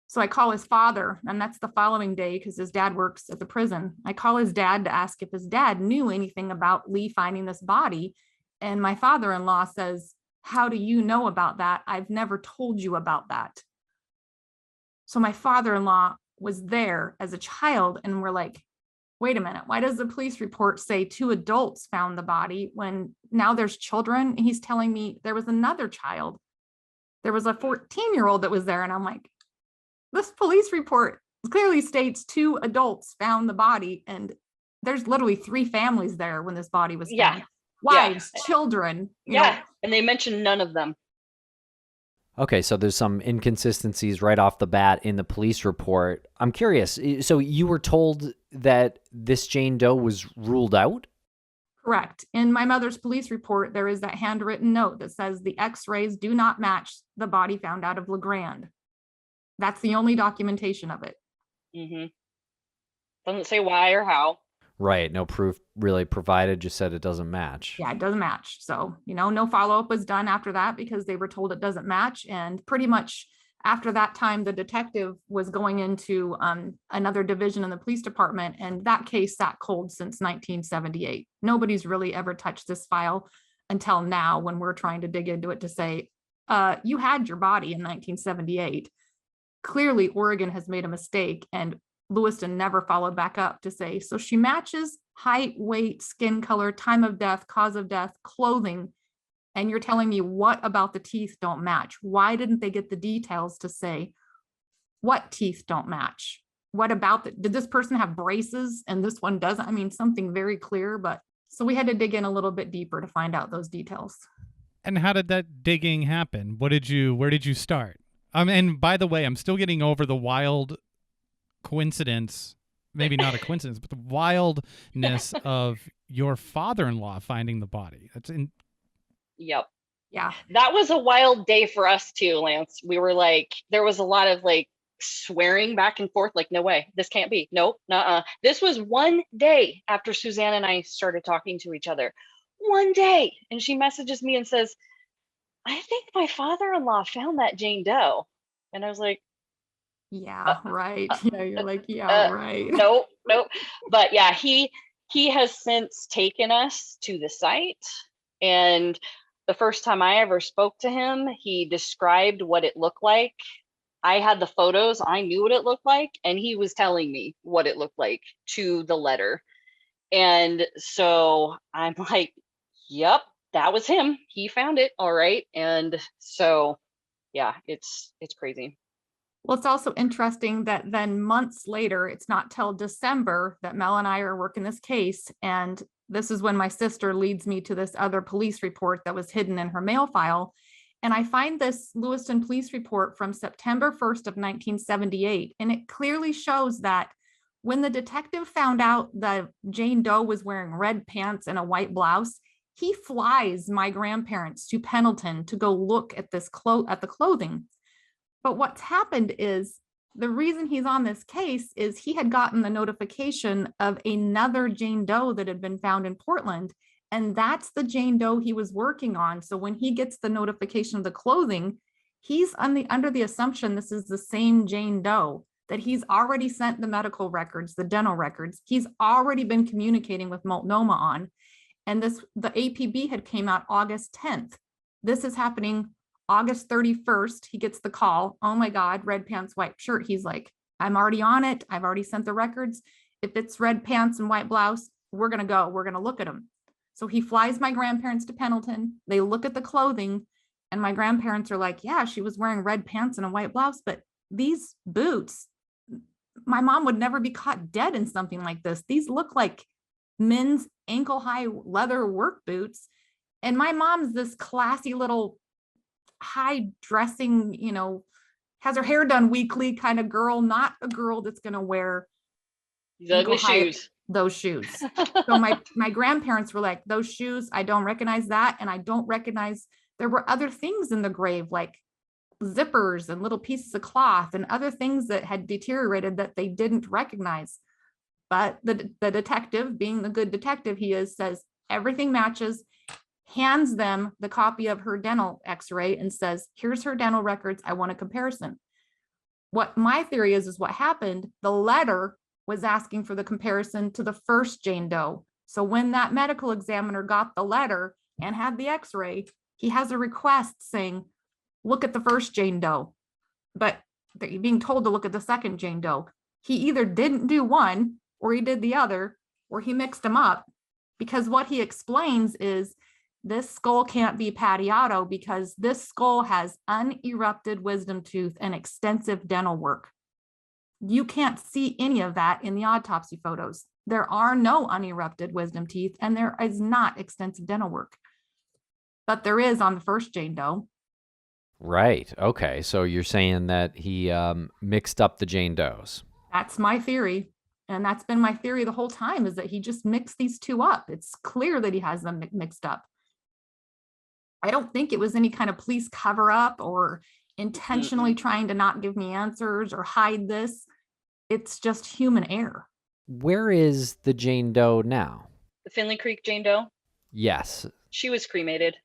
[SPEAKER 4] So I call his father, and that's the following day because his dad works at the prison. I call his dad to ask if his dad knew anything about Lee finding this body. And my father-in-law says, how do you know about that? I've never told you about that. So my father-in-law was there as a child, and we're like, wait a minute, why does the police report say 2 adults found the body when now there's children? And he's telling me there was another child. There was a 14-year-old that was there. And I'm like, this police report clearly states 2 adults found the body. And there's literally 3 families there when this body was found. Wives, children. You know.
[SPEAKER 3] And they mentioned none of them.
[SPEAKER 1] Okay, so there's some inconsistencies right off the bat in the police report. I'm curious. So you were told that this Jane Doe was ruled out?
[SPEAKER 4] Correct. In my mother's police report, there is that handwritten note that says the x-rays do not match the body found out of LeGrand. That's the only documentation of it.
[SPEAKER 3] Mm-hmm. Doesn't say why or how.
[SPEAKER 1] Right. No proof really provided, just said it doesn't match.
[SPEAKER 4] Yeah, it doesn't match. So, no follow-up was done after that because they were told it doesn't match. And pretty much after that time, the detective was going into another division in the police department. And that case sat cold since 1978. Nobody's really ever touched this file until now when we're trying to dig into it to say, you had your body in 1978. Clearly, Oregon has made a mistake, and Lewiston never followed back up to say, so she matches height, weight, skin color, time of death, cause of death, clothing. And you're telling me what about the teeth don't match? Why didn't they get the details to say what teeth don't match? What about did this person have braces and this one doesn't? I mean, something very clear, but so we had to dig in a little bit deeper to find out those details.
[SPEAKER 2] And how did that digging happen? Where did you start? And by the way, I'm still getting over the wild coincidence, maybe not a coincidence, but the wildness of your father-in-law finding the body.
[SPEAKER 3] Yep.
[SPEAKER 4] Yeah.
[SPEAKER 3] That was a wild day for us too, Lance. We were like, there was a lot of like swearing back and forth, like, no way, this can't be. Nope. Nuh-uh. This was one day after Suzanne and I started talking to each other. One day. And she messages me and says, I think my father-in-law found that Jane Doe. And I was like,
[SPEAKER 4] yeah, right. Yeah, you're like, yeah, right.
[SPEAKER 3] Nope. But yeah, he He has since taken us to the site, and the first time I ever spoke to him, he described what it looked like. I had the photos, I knew what it looked like, and he was telling me what it looked like to the letter. And so I'm like, yep, that was him. He found it. All right. And so, yeah, it's crazy.
[SPEAKER 4] Well, it's also interesting that then months later, it's not till December that Mel and I are working this case. And this is when my sister leads me to this other police report that was hidden in her mail file. And I find this Lewiston police report from September 1st of 1978. And it clearly shows that when the detective found out that Jane Doe was wearing red pants and a white blouse, he flies my grandparents to Pendleton to go look at this at the clothing. But what's happened is the reason he's on this case is he had gotten the notification of another Jane Doe that had been found in Portland. And that's the Jane Doe he was working on. So when he gets the notification of the clothing, he's under the assumption this is the same Jane Doe, that he's already sent the medical records, the dental records. He's already been communicating with Multnomah on. And the APB had came out August 10th. This is happening August 31st. He gets the call. Oh my God, red pants, white shirt. He's like, I'm already on it. I've already sent the records. If it's red pants and white blouse, we're going to go. We're going to look at them. So he flies my grandparents to Pendleton. They look at the clothing and my grandparents are like, yeah, she was wearing red pants and a white blouse, but these boots, my mom would never be caught dead in something like this. These look like men's ankle high leather work boots. And my mom's this classy little high dressing, has her hair done weekly kind of girl, not a girl that's going to wear those shoes. So my grandparents were like, those shoes, I don't recognize that. And I don't recognize, there were other things in the grave, like zippers and little pieces of cloth and other things that had deteriorated that they didn't recognize. But the detective, being the good detective he is, says everything matches, hands them the copy of her dental x-ray and says, here's her dental records. I want a comparison. What my theory is what happened, the letter was asking for the comparison to the first Jane Doe. So when that medical examiner got the letter and had the x-ray, he has a request saying, look at the first Jane Doe, but they're being told to look at the second Jane Doe. He either didn't do one or he did the other, or he mixed them up, because what he explains is this skull can't be Patty Otto because this skull has unerupted wisdom tooth and extensive dental work. You can't see any of that in the autopsy photos. There are no unerupted wisdom teeth and there is not extensive dental work, but there is on the first Jane Doe.
[SPEAKER 1] Right. Okay. So you're saying that he mixed up the Jane Does.
[SPEAKER 4] That's my theory. And that's been my theory the whole time, is that he just mixed these two up. It's clear that he has them mixed up. I don't think it was any kind of police cover up or intentionally trying to not give me answers or hide this. It's just human error.
[SPEAKER 1] Where is the Jane Doe now?
[SPEAKER 3] The Finley Creek Jane Doe?
[SPEAKER 1] Yes.
[SPEAKER 3] She was cremated.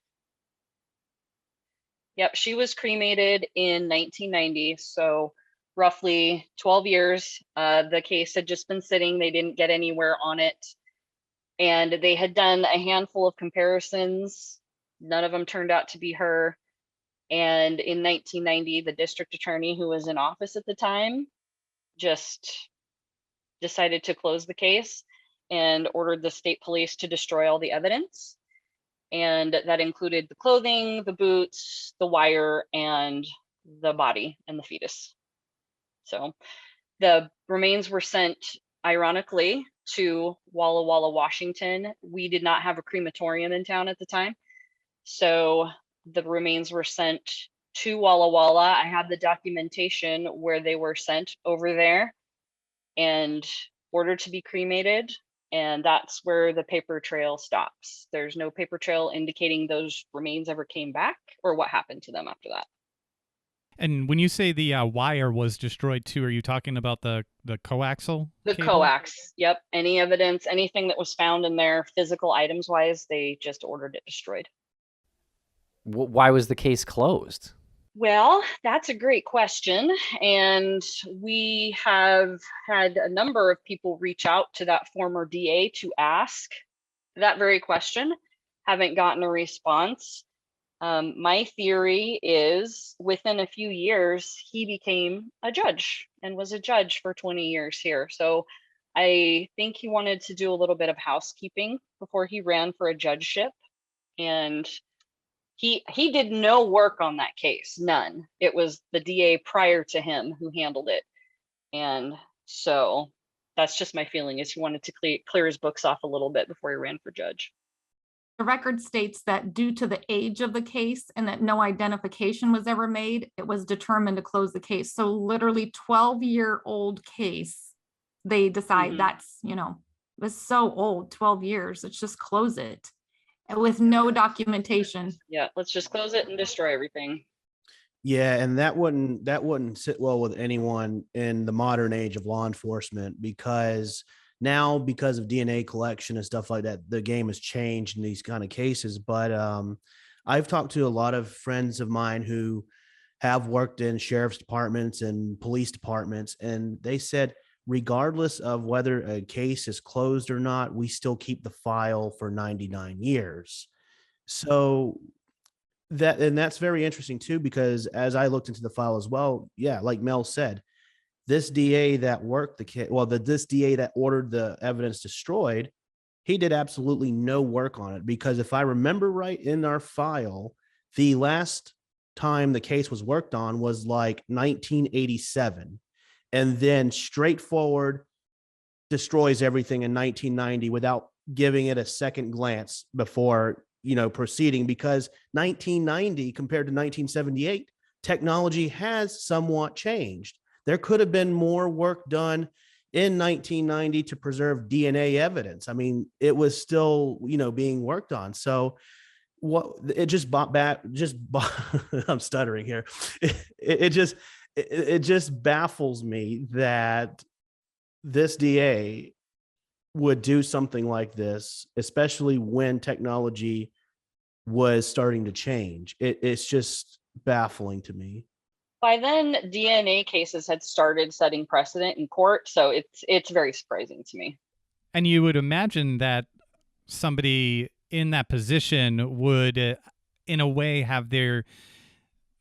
[SPEAKER 3] Yep, she was cremated in 1990. So roughly 12 years. The case had just been sitting. They didn't get anywhere on it. And they had done a handful of comparisons. None of them turned out to be her. And in 1990, the district attorney who was in office at the time just decided to close the case and ordered the state police to destroy all the evidence. And that included the clothing, the boots, the wire, and the body and the fetus. So the remains were sent, ironically, to Walla Walla, Washington. We did not have a crematorium in town at the time. So the remains were sent to Walla Walla. I have the documentation where they were sent over there and ordered to be cremated. And that's where the paper trail stops. There's no paper trail indicating those remains ever came back or what happened to them after that.
[SPEAKER 2] And when you say the wire was destroyed too, are you talking about the coaxial?
[SPEAKER 3] The
[SPEAKER 2] cable?
[SPEAKER 3] coax, yep. Any evidence, anything that was found in there physical items wise, they just ordered it destroyed.
[SPEAKER 1] Why was the case closed?
[SPEAKER 3] Well, that's a great question. And we have had a number of people reach out to that former DA to ask that very question. Haven't gotten a response. My theory is within a few years, he became a judge and was a judge for 20 years here. So I think he wanted to do a little bit of housekeeping before he ran for a judgeship. And he did no work on that case, none. It was the DA prior to him who handled it. And so that's just my feeling, is he wanted to clear his books off a little bit before he ran for judge.
[SPEAKER 4] The record states that due to the age of the case and that no identification was ever made, it was determined to close the case. So literally 12-year-old case, they decide that's, it's so old, 12 years, let's just close it with no documentation.
[SPEAKER 3] Yeah, let's just close it and destroy everything.
[SPEAKER 5] Yeah, and that wouldn't sit well with anyone in the modern age of law enforcement, because now, because of DNA collection and stuff like that, the game has changed in these kind of cases. But I've talked to a lot of friends of mine who have worked in sheriff's departments and police departments, and they said, regardless of whether a case is closed or not, we still keep the file for 99 years. So that's very interesting too, because as I looked into the file as well, yeah, like Mel said, this DA that worked the case, this DA that ordered the evidence destroyed, he did absolutely no work on it, because if I remember right in our file, the last time the case was worked on was like 1987, and then straightforward destroys everything in 1990 without giving it a second glance before proceeding, because 1990 compared to 1978, technology has somewhat changed. There could have been more work done in 1990 to preserve DNA evidence. I mean, it was still, being worked on. So I'm stuttering here. It just baffles me that this DA would do something like this, especially when technology was starting to change. It's just baffling to me.
[SPEAKER 3] By then, DNA cases had started setting precedent in court, so it's very surprising to me.
[SPEAKER 2] And you would imagine that somebody in that position would, in a way, have their,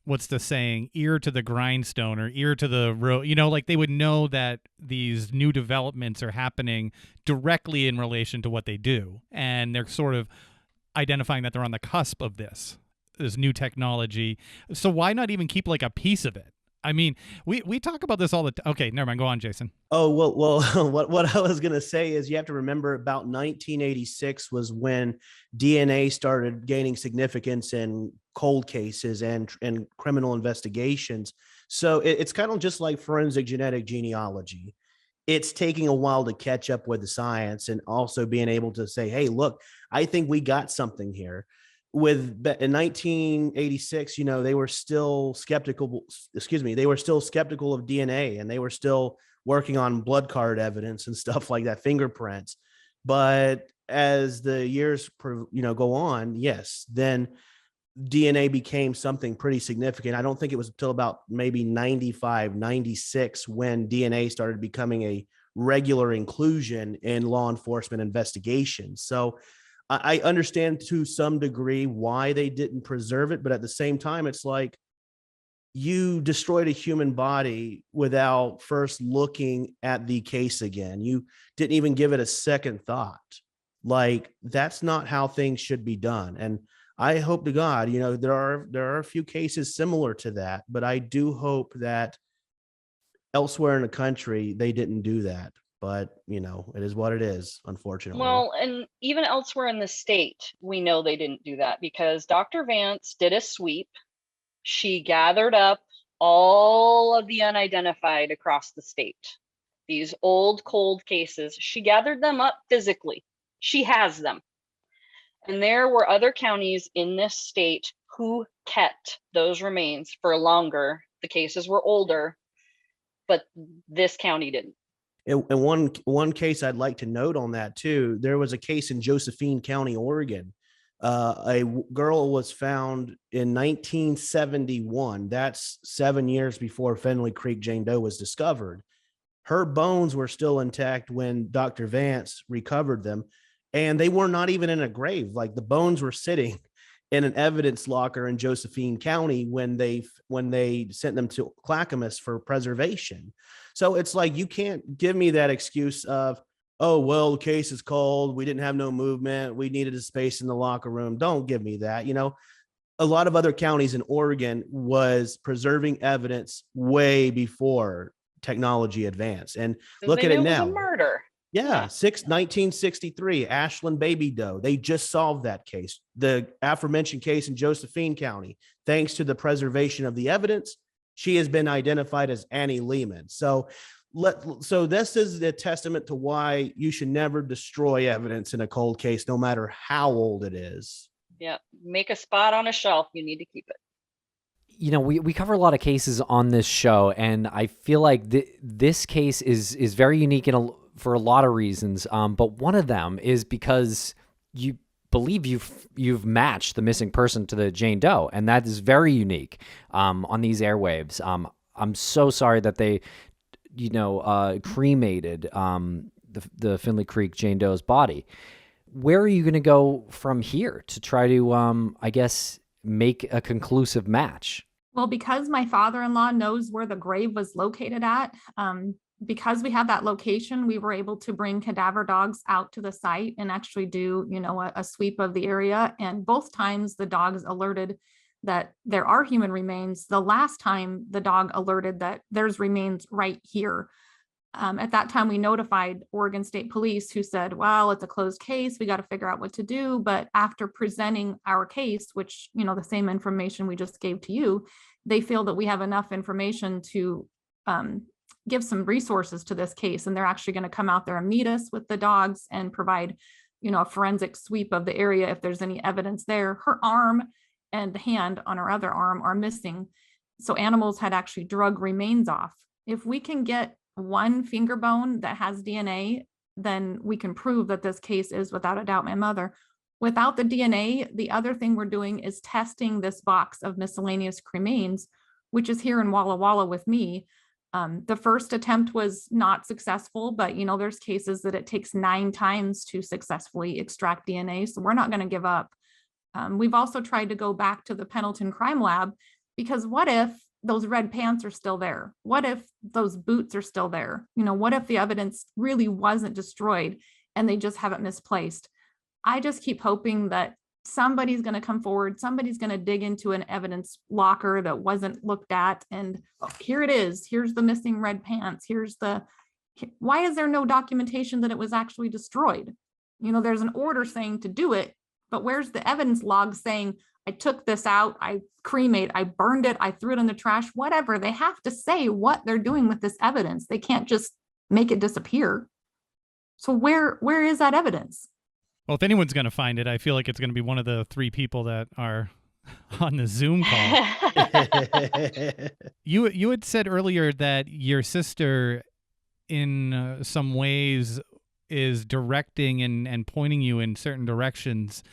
[SPEAKER 2] what's the saying, ear to the grindstone or ear to the road. Like they would know that these new developments are happening directly in relation to what they do. And they're sort of identifying that they're on the cusp of this new technology. So why not even keep like a piece of it? I mean, we talk about this all the time. Okay, never mind. Go on, Jason.
[SPEAKER 5] Oh, well, what I was going to say is you have to remember about 1986 was when DNA started gaining significance in cold cases and criminal investigations. So it's kind of just like forensic genetic genealogy. It's taking a while to catch up with the science and also being able to say, hey, look, I think we got something here. In 1986, they were still skeptical. They were still skeptical of DNA, and they were still working on blood card evidence and stuff like that, fingerprints. But as the years, go on, yes, then DNA became something pretty significant. I don't think it was until about maybe 95, 96 when DNA started becoming a regular inclusion in law enforcement investigations. So I understand to some degree why they didn't preserve it, but at the same time, it's like you destroyed a human body without first looking at the case again. You didn't even give it a second thought. Like, that's not how things should be done. And I hope to God, there are a few cases similar to that, but I do hope that elsewhere in the country, they didn't do that. But, it is what it is, unfortunately.
[SPEAKER 3] Well, and even elsewhere in the state, we know they didn't do that, because Dr. Vance did a sweep. She gathered up all of the unidentified across the state. These old cold cases, she gathered them up physically. She has them. And there were other counties in this state who kept those remains for longer. The cases were older, but this county didn't.
[SPEAKER 5] And one case I'd like to note on that too, there was a case in Josephine County, Oregon, Girl was found in 1971. That's 7 years before Finley Creek Jane Doe was discovered. Her bones were still intact when Dr. Vance recovered them, and they were not even in a grave. Like, the bones were sitting in an evidence locker in Josephine County when they sent them to Clackamas for preservation. So it's like, you can't give me that excuse of, oh, well, the case is cold, we didn't have no movement, we needed a space in the locker room. Don't give me that. A lot of other counties in Oregon was preserving evidence way before technology advanced. And look at it now.
[SPEAKER 3] It was a murder.
[SPEAKER 5] Yeah, 1963, Ashland Baby Doe. They just solved that case. The aforementioned case in Josephine County, thanks to the preservation of the evidence, she has been identified as Annie Lehman. So this is a testament to why you should never destroy evidence in a cold case, no matter how old it is.
[SPEAKER 3] Yeah, make a spot on a shelf. You need to keep it.
[SPEAKER 1] We cover a lot of cases on this show, and I feel like this case is very unique for a lot of reasons. But one of them is because you believe you've matched the missing person to the Jane Doe, and that is very unique on these airwaves. I'm so sorry that they, cremated the Finley Creek Jane Doe's body. Where are you going to go from here to try to, make a conclusive match?
[SPEAKER 4] Well, because my father-in-law knows where the grave was located at, because we have that location, we were able to bring cadaver dogs out to the site and actually do, a sweep of the area. And both times the dogs alerted that there are human remains. The last time the dog alerted that there's remains right here. At that time, we notified Oregon State Police, who said, well, it's a closed case. We got to figure out what to do. But after presenting our case, which, the same information we just gave to you, they feel that we have enough information to give some resources to this case. And they're actually going to come out there and meet us with the dogs and provide, a forensic sweep of the area if there's any evidence there. Her arm and the hand on her other arm are missing. So animals had actually drug remains off. If we can get one finger bone that has DNA, then we can prove that this case is without a doubt my mother. Without the DNA, the other thing we're doing is testing this box of miscellaneous cremains, which is here in Walla Walla with me. The first attempt was not successful, but there's cases that it takes 9 times to successfully extract DNA. So we're not going to give up. We've also tried to go back to the Pendleton Crime Lab, because what if those red pants are still there? What if those boots are still there? What if the evidence really wasn't destroyed and they just have it misplaced? I just keep hoping that somebody's going to come forward. Somebody's going to dig into an evidence locker that wasn't looked at. And here it is. Here's the missing red pants. Why is there no documentation that it was actually destroyed? There's an order saying to do it, but where's the evidence log saying, I took this out, I cremated, I burned it, I threw it in the trash, whatever. They have to say what they're doing with this evidence. They can't just make it disappear. So where is that evidence?
[SPEAKER 2] Well, if anyone's going to find it, I feel like it's going to be one of the 3 people that are on the Zoom call. You had said earlier that your sister, in some ways, is directing and pointing you in certain directions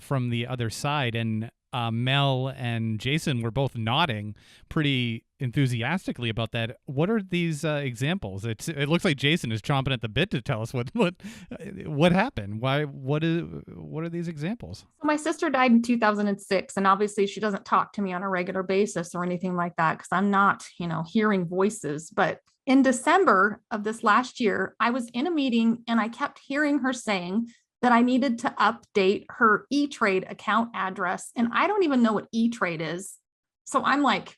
[SPEAKER 2] from the other side. And Mel and Jason were both nodding pretty enthusiastically about that. What are these examples? It looks like Jason is chomping at the bit to tell us what happened. What are these examples?
[SPEAKER 4] So my sister died in 2006, and obviously she doesn't talk to me on a regular basis or anything like that, because I'm not, hearing voices. But in December of this last year, I was in a meeting and I kept hearing her saying that I needed to update her E-Trade account address. And I don't even know what E-Trade is. So I'm like,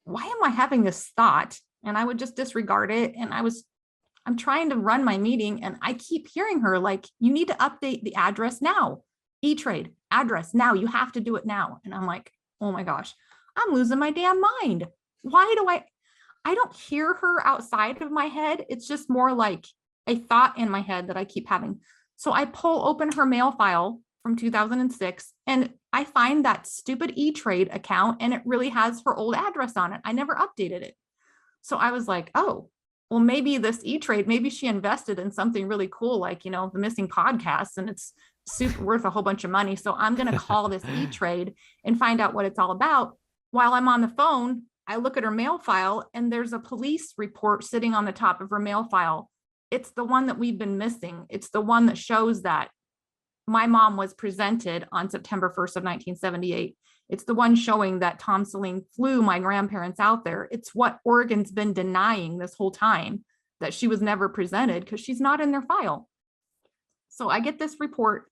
[SPEAKER 4] why am I having this thought? And I would just disregard it. And I'm trying to run my meeting and I keep hearing her like, you need to update the address now. E-Trade address now. You have to do it now. And I'm like, oh my gosh, I'm losing my damn mind. Why do I don't hear her outside of my head. It's just more like a thought in my head that I keep having. So I pull open her mail file from 2006 and I find that stupid E-Trade account and it really has her old address on it. I never updated it. So I was like, oh, well, maybe this E-Trade, maybe she invested in something really cool, like, the missing podcasts, and it's super worth a whole bunch of money. So I'm going to call this E-Trade and find out what it's all about. While I'm on the phone, I look at her mail file and there's a police report sitting on the top of her mail file. It's the one that we've been missing. It's the one that shows that my mom was presented on September 1st of 1978. It's the one showing that Tom Saline flew my grandparents out there. It's what Oregon's been denying this whole time, that she was never presented because she's not in their file. So I get this report.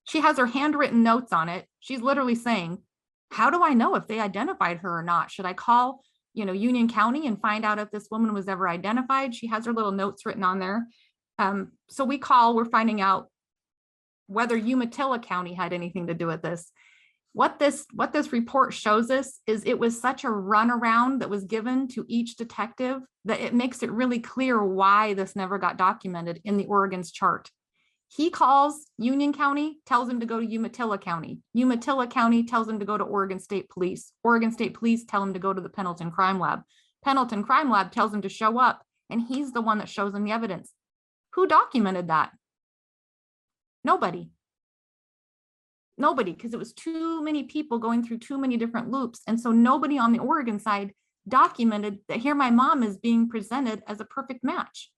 [SPEAKER 4] She has her handwritten notes on it. She's literally saying, how do I know if they identified her or not? Should I call, Union County and find out if this woman was ever identified? She has her little notes written on there. So we call, we're finding out whether Umatilla County had anything to do with this. What this report shows us is it was such a runaround that was given to each detective that it makes it really clear why this never got documented in the Oregon's chart. He calls Union County, tells him to go to Umatilla County. Umatilla County tells him to go to Oregon State Police. Oregon State Police tell him to go to the Pendleton Crime Lab. Pendleton Crime Lab tells him to show up, and he's the one that shows him the evidence. Who documented that? Nobody, because it was too many people going through too many different loops. And so nobody on the Oregon side documented that here my mom is being presented as a perfect match.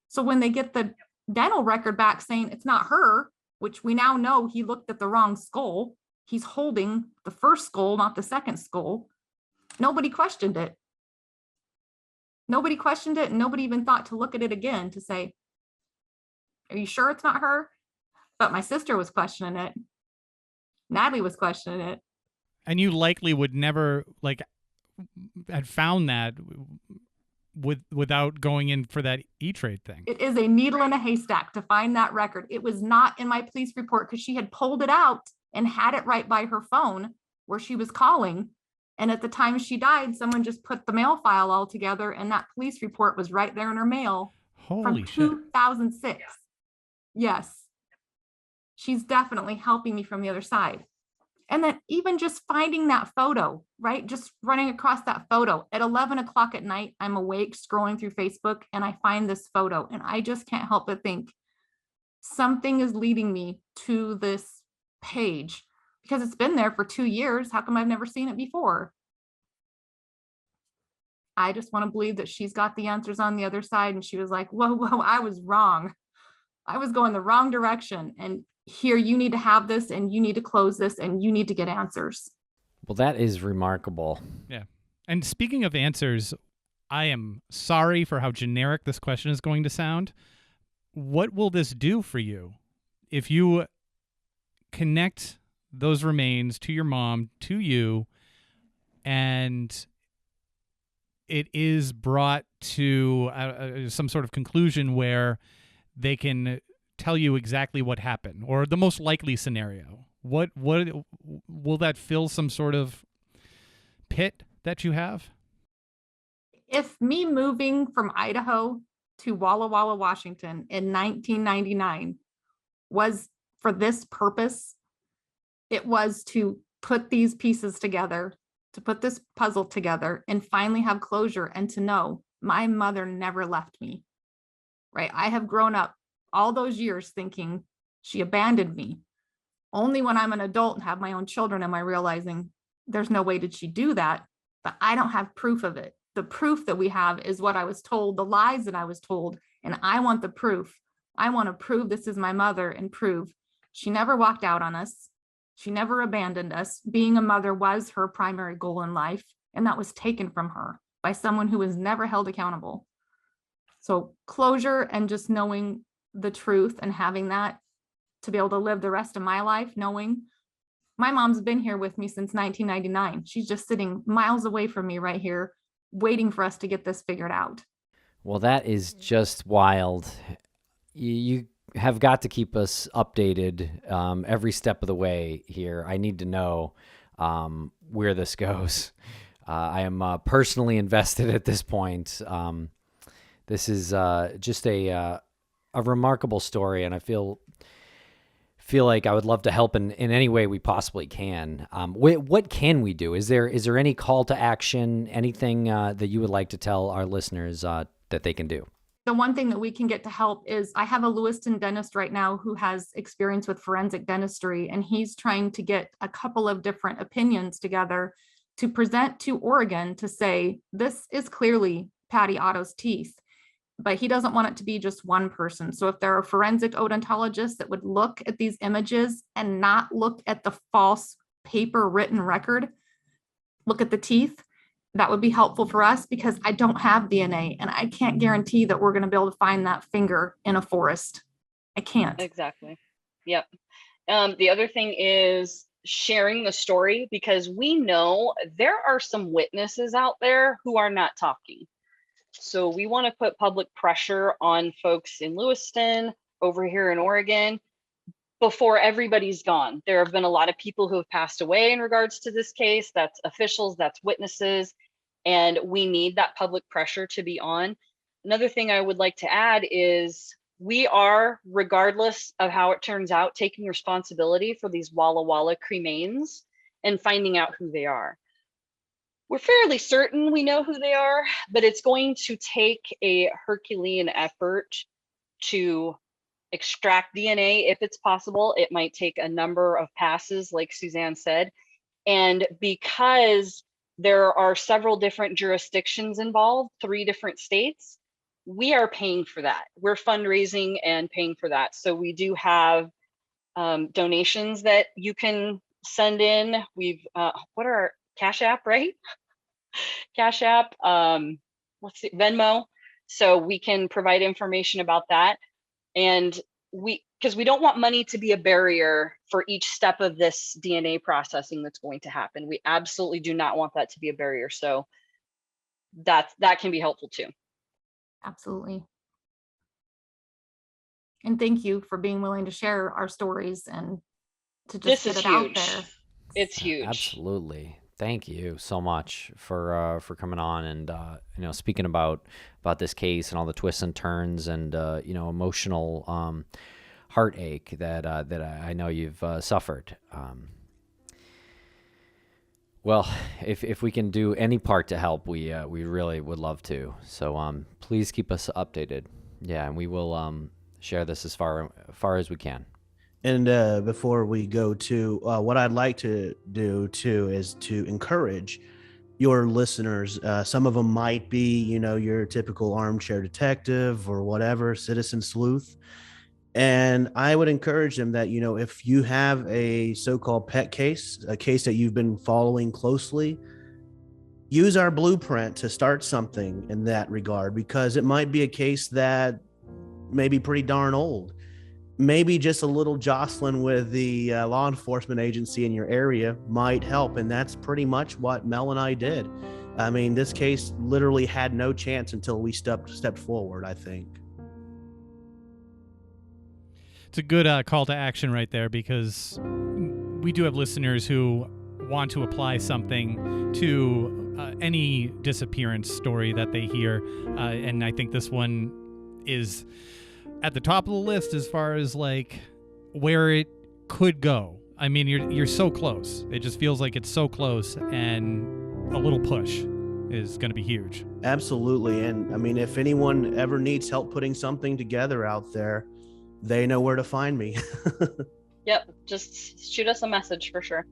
[SPEAKER 4] So when they get the dental record back saying it's not her, which we now know he looked at the wrong skull, he's holding the first skull, not the second skull, nobody questioned it. Nobody questioned it, and nobody even thought to look at it again to say, are you sure it's not her? But my sister was questioning it. Natalie was questioning it.
[SPEAKER 2] And you likely would never had found that without going in for that E-Trade thing.
[SPEAKER 4] It is a needle in a haystack to find that record. It was not in my police report because she had pulled it out and had it right by her phone where she was calling. And at the time she died, someone just put the mail file all together, and that police report was right there in her mail.
[SPEAKER 2] Holy
[SPEAKER 4] from
[SPEAKER 2] shit.
[SPEAKER 4] 2006. Yes. She's definitely helping me from the other side. And then even just finding that photo, right? Just running across that photo at 11 o'clock at night, I'm awake scrolling through Facebook and I find this photo and I just can't help but think something is leading me to this page because it's been there for 2 years. How come I've never seen it before? I just want to believe that she's got the answers on the other side. And she was like, whoa, I was wrong. I was going the wrong direction. And here, you need to have this and you need to close this and you need to get answers.
[SPEAKER 1] Well, that is remarkable.
[SPEAKER 2] Yeah. And speaking of answers, I am sorry for how generic this question is going to sound. What will this do for you if you connect those remains to your mom, to you, and it is brought to some sort of conclusion where they can tell you exactly what happened, or the most likely scenario? What will that fill some sort of pit that you have?
[SPEAKER 4] If me moving from Idaho to Walla Walla, Washington in 1999 was for this purpose, it was to put these pieces together, to put this puzzle together and finally have closure and to know my mother never left me, right? I have grown up all those years thinking she abandoned me. Only when I'm an adult and have my own children am I realizing there's no way did she do that, but I don't have proof of it. The proof that we have is what I was told, the lies that I was told, and I want the proof. I want to prove this is my mother and prove she never walked out on us. She never abandoned us. Being a mother was her primary goal in life, and that was taken from her by someone who was never held accountable. So closure and just knowing the truth and having that to be able to live the rest of my life, knowing my mom's been here with me since 1999. She's just sitting miles away from me right here, waiting for us to get this figured out.
[SPEAKER 1] Well, that is just wild. You have got to keep us updated every step of the way here. I need to know where this goes. I am personally invested at this point. This is just a remarkable story, and I feel like I would love to help in any way we possibly can. What can we do? Is there any call to action, anything that you would like to tell our listeners that they can do?
[SPEAKER 4] the one thing that we can get to help is I have a Lewiston dentist right now who has experience with forensic dentistry, and he's trying to get a couple of different opinions together to present to Oregon to say, this is clearly Patty Otto's teeth, but he doesn't want it to be just one person. So if there are forensic odontologists that would look at these images and not look at the false paper written record, look at the teeth, that would be helpful for us, because I don't have DNA and I can't guarantee that we're going to be able to find that finger in a forest. I can't.
[SPEAKER 3] Exactly. Yep. The other thing is sharing the story, because we know there are some witnesses out there who are not talking. So we want to put public pressure on folks in Lewiston, over here in Oregon, before everybody's gone. There have been a lot of people who have passed away in regards to this case. That's officials, that's witnesses, and we need that public pressure to be on. Another thing I would like to add is we are, regardless of how it turns out, taking responsibility for these Walla Walla cremains and finding out who they are. We're fairly certain we know who they are, but it's going to take a Herculean effort to extract DNA if it's possible. It might take a number of passes, like Suzanne said. And because there are several different jurisdictions involved, 3 different states, we are paying for that. We're fundraising and paying for that. So we do have donations that you can send in. We've, what are our Cash App, right? Cash App, let's see, Venmo. So we can provide information about that. And because we don't want money to be a barrier for each step of this DNA processing that's going to happen. We absolutely do not want that to be a barrier. So that can be helpful too.
[SPEAKER 4] Absolutely. And thank you for being willing to share our stories and to just
[SPEAKER 3] This
[SPEAKER 4] get
[SPEAKER 3] is
[SPEAKER 4] it out
[SPEAKER 3] huge.
[SPEAKER 4] there.
[SPEAKER 3] It's huge.
[SPEAKER 1] Absolutely. Thank you so much for coming on and speaking about this case and all the twists and turns and emotional heartache that I know you've suffered. Well, if we can do any part to help, we really would love to. So please keep us updated. Yeah, and we will share this as far as we can.
[SPEAKER 5] And before we go to what I'd like to do too is to encourage your listeners. Some of them might be, your typical armchair detective or whatever, citizen sleuth. And I would encourage them that, if you have a so-called pet case, a case that you've been following closely, use our blueprint to start something in that regard, because it might be a case that may be pretty darn old. Maybe just a little jostling with the law enforcement agency in your area might help. And that's pretty much what Mel and I did. I mean, this case literally had no chance until we stepped forward, I think.
[SPEAKER 2] It's a good call to action right there, because we do have listeners who want to apply something to any disappearance story that they hear. And I think this one is at the top of the list as far as like where it could go. I mean, you're so close. It just feels like it's so close, and a little push is going to be huge.
[SPEAKER 5] Absolutely. And I mean, if anyone ever needs help putting something together out there, they know where to find me.
[SPEAKER 3] Yep. Just shoot us a message for sure.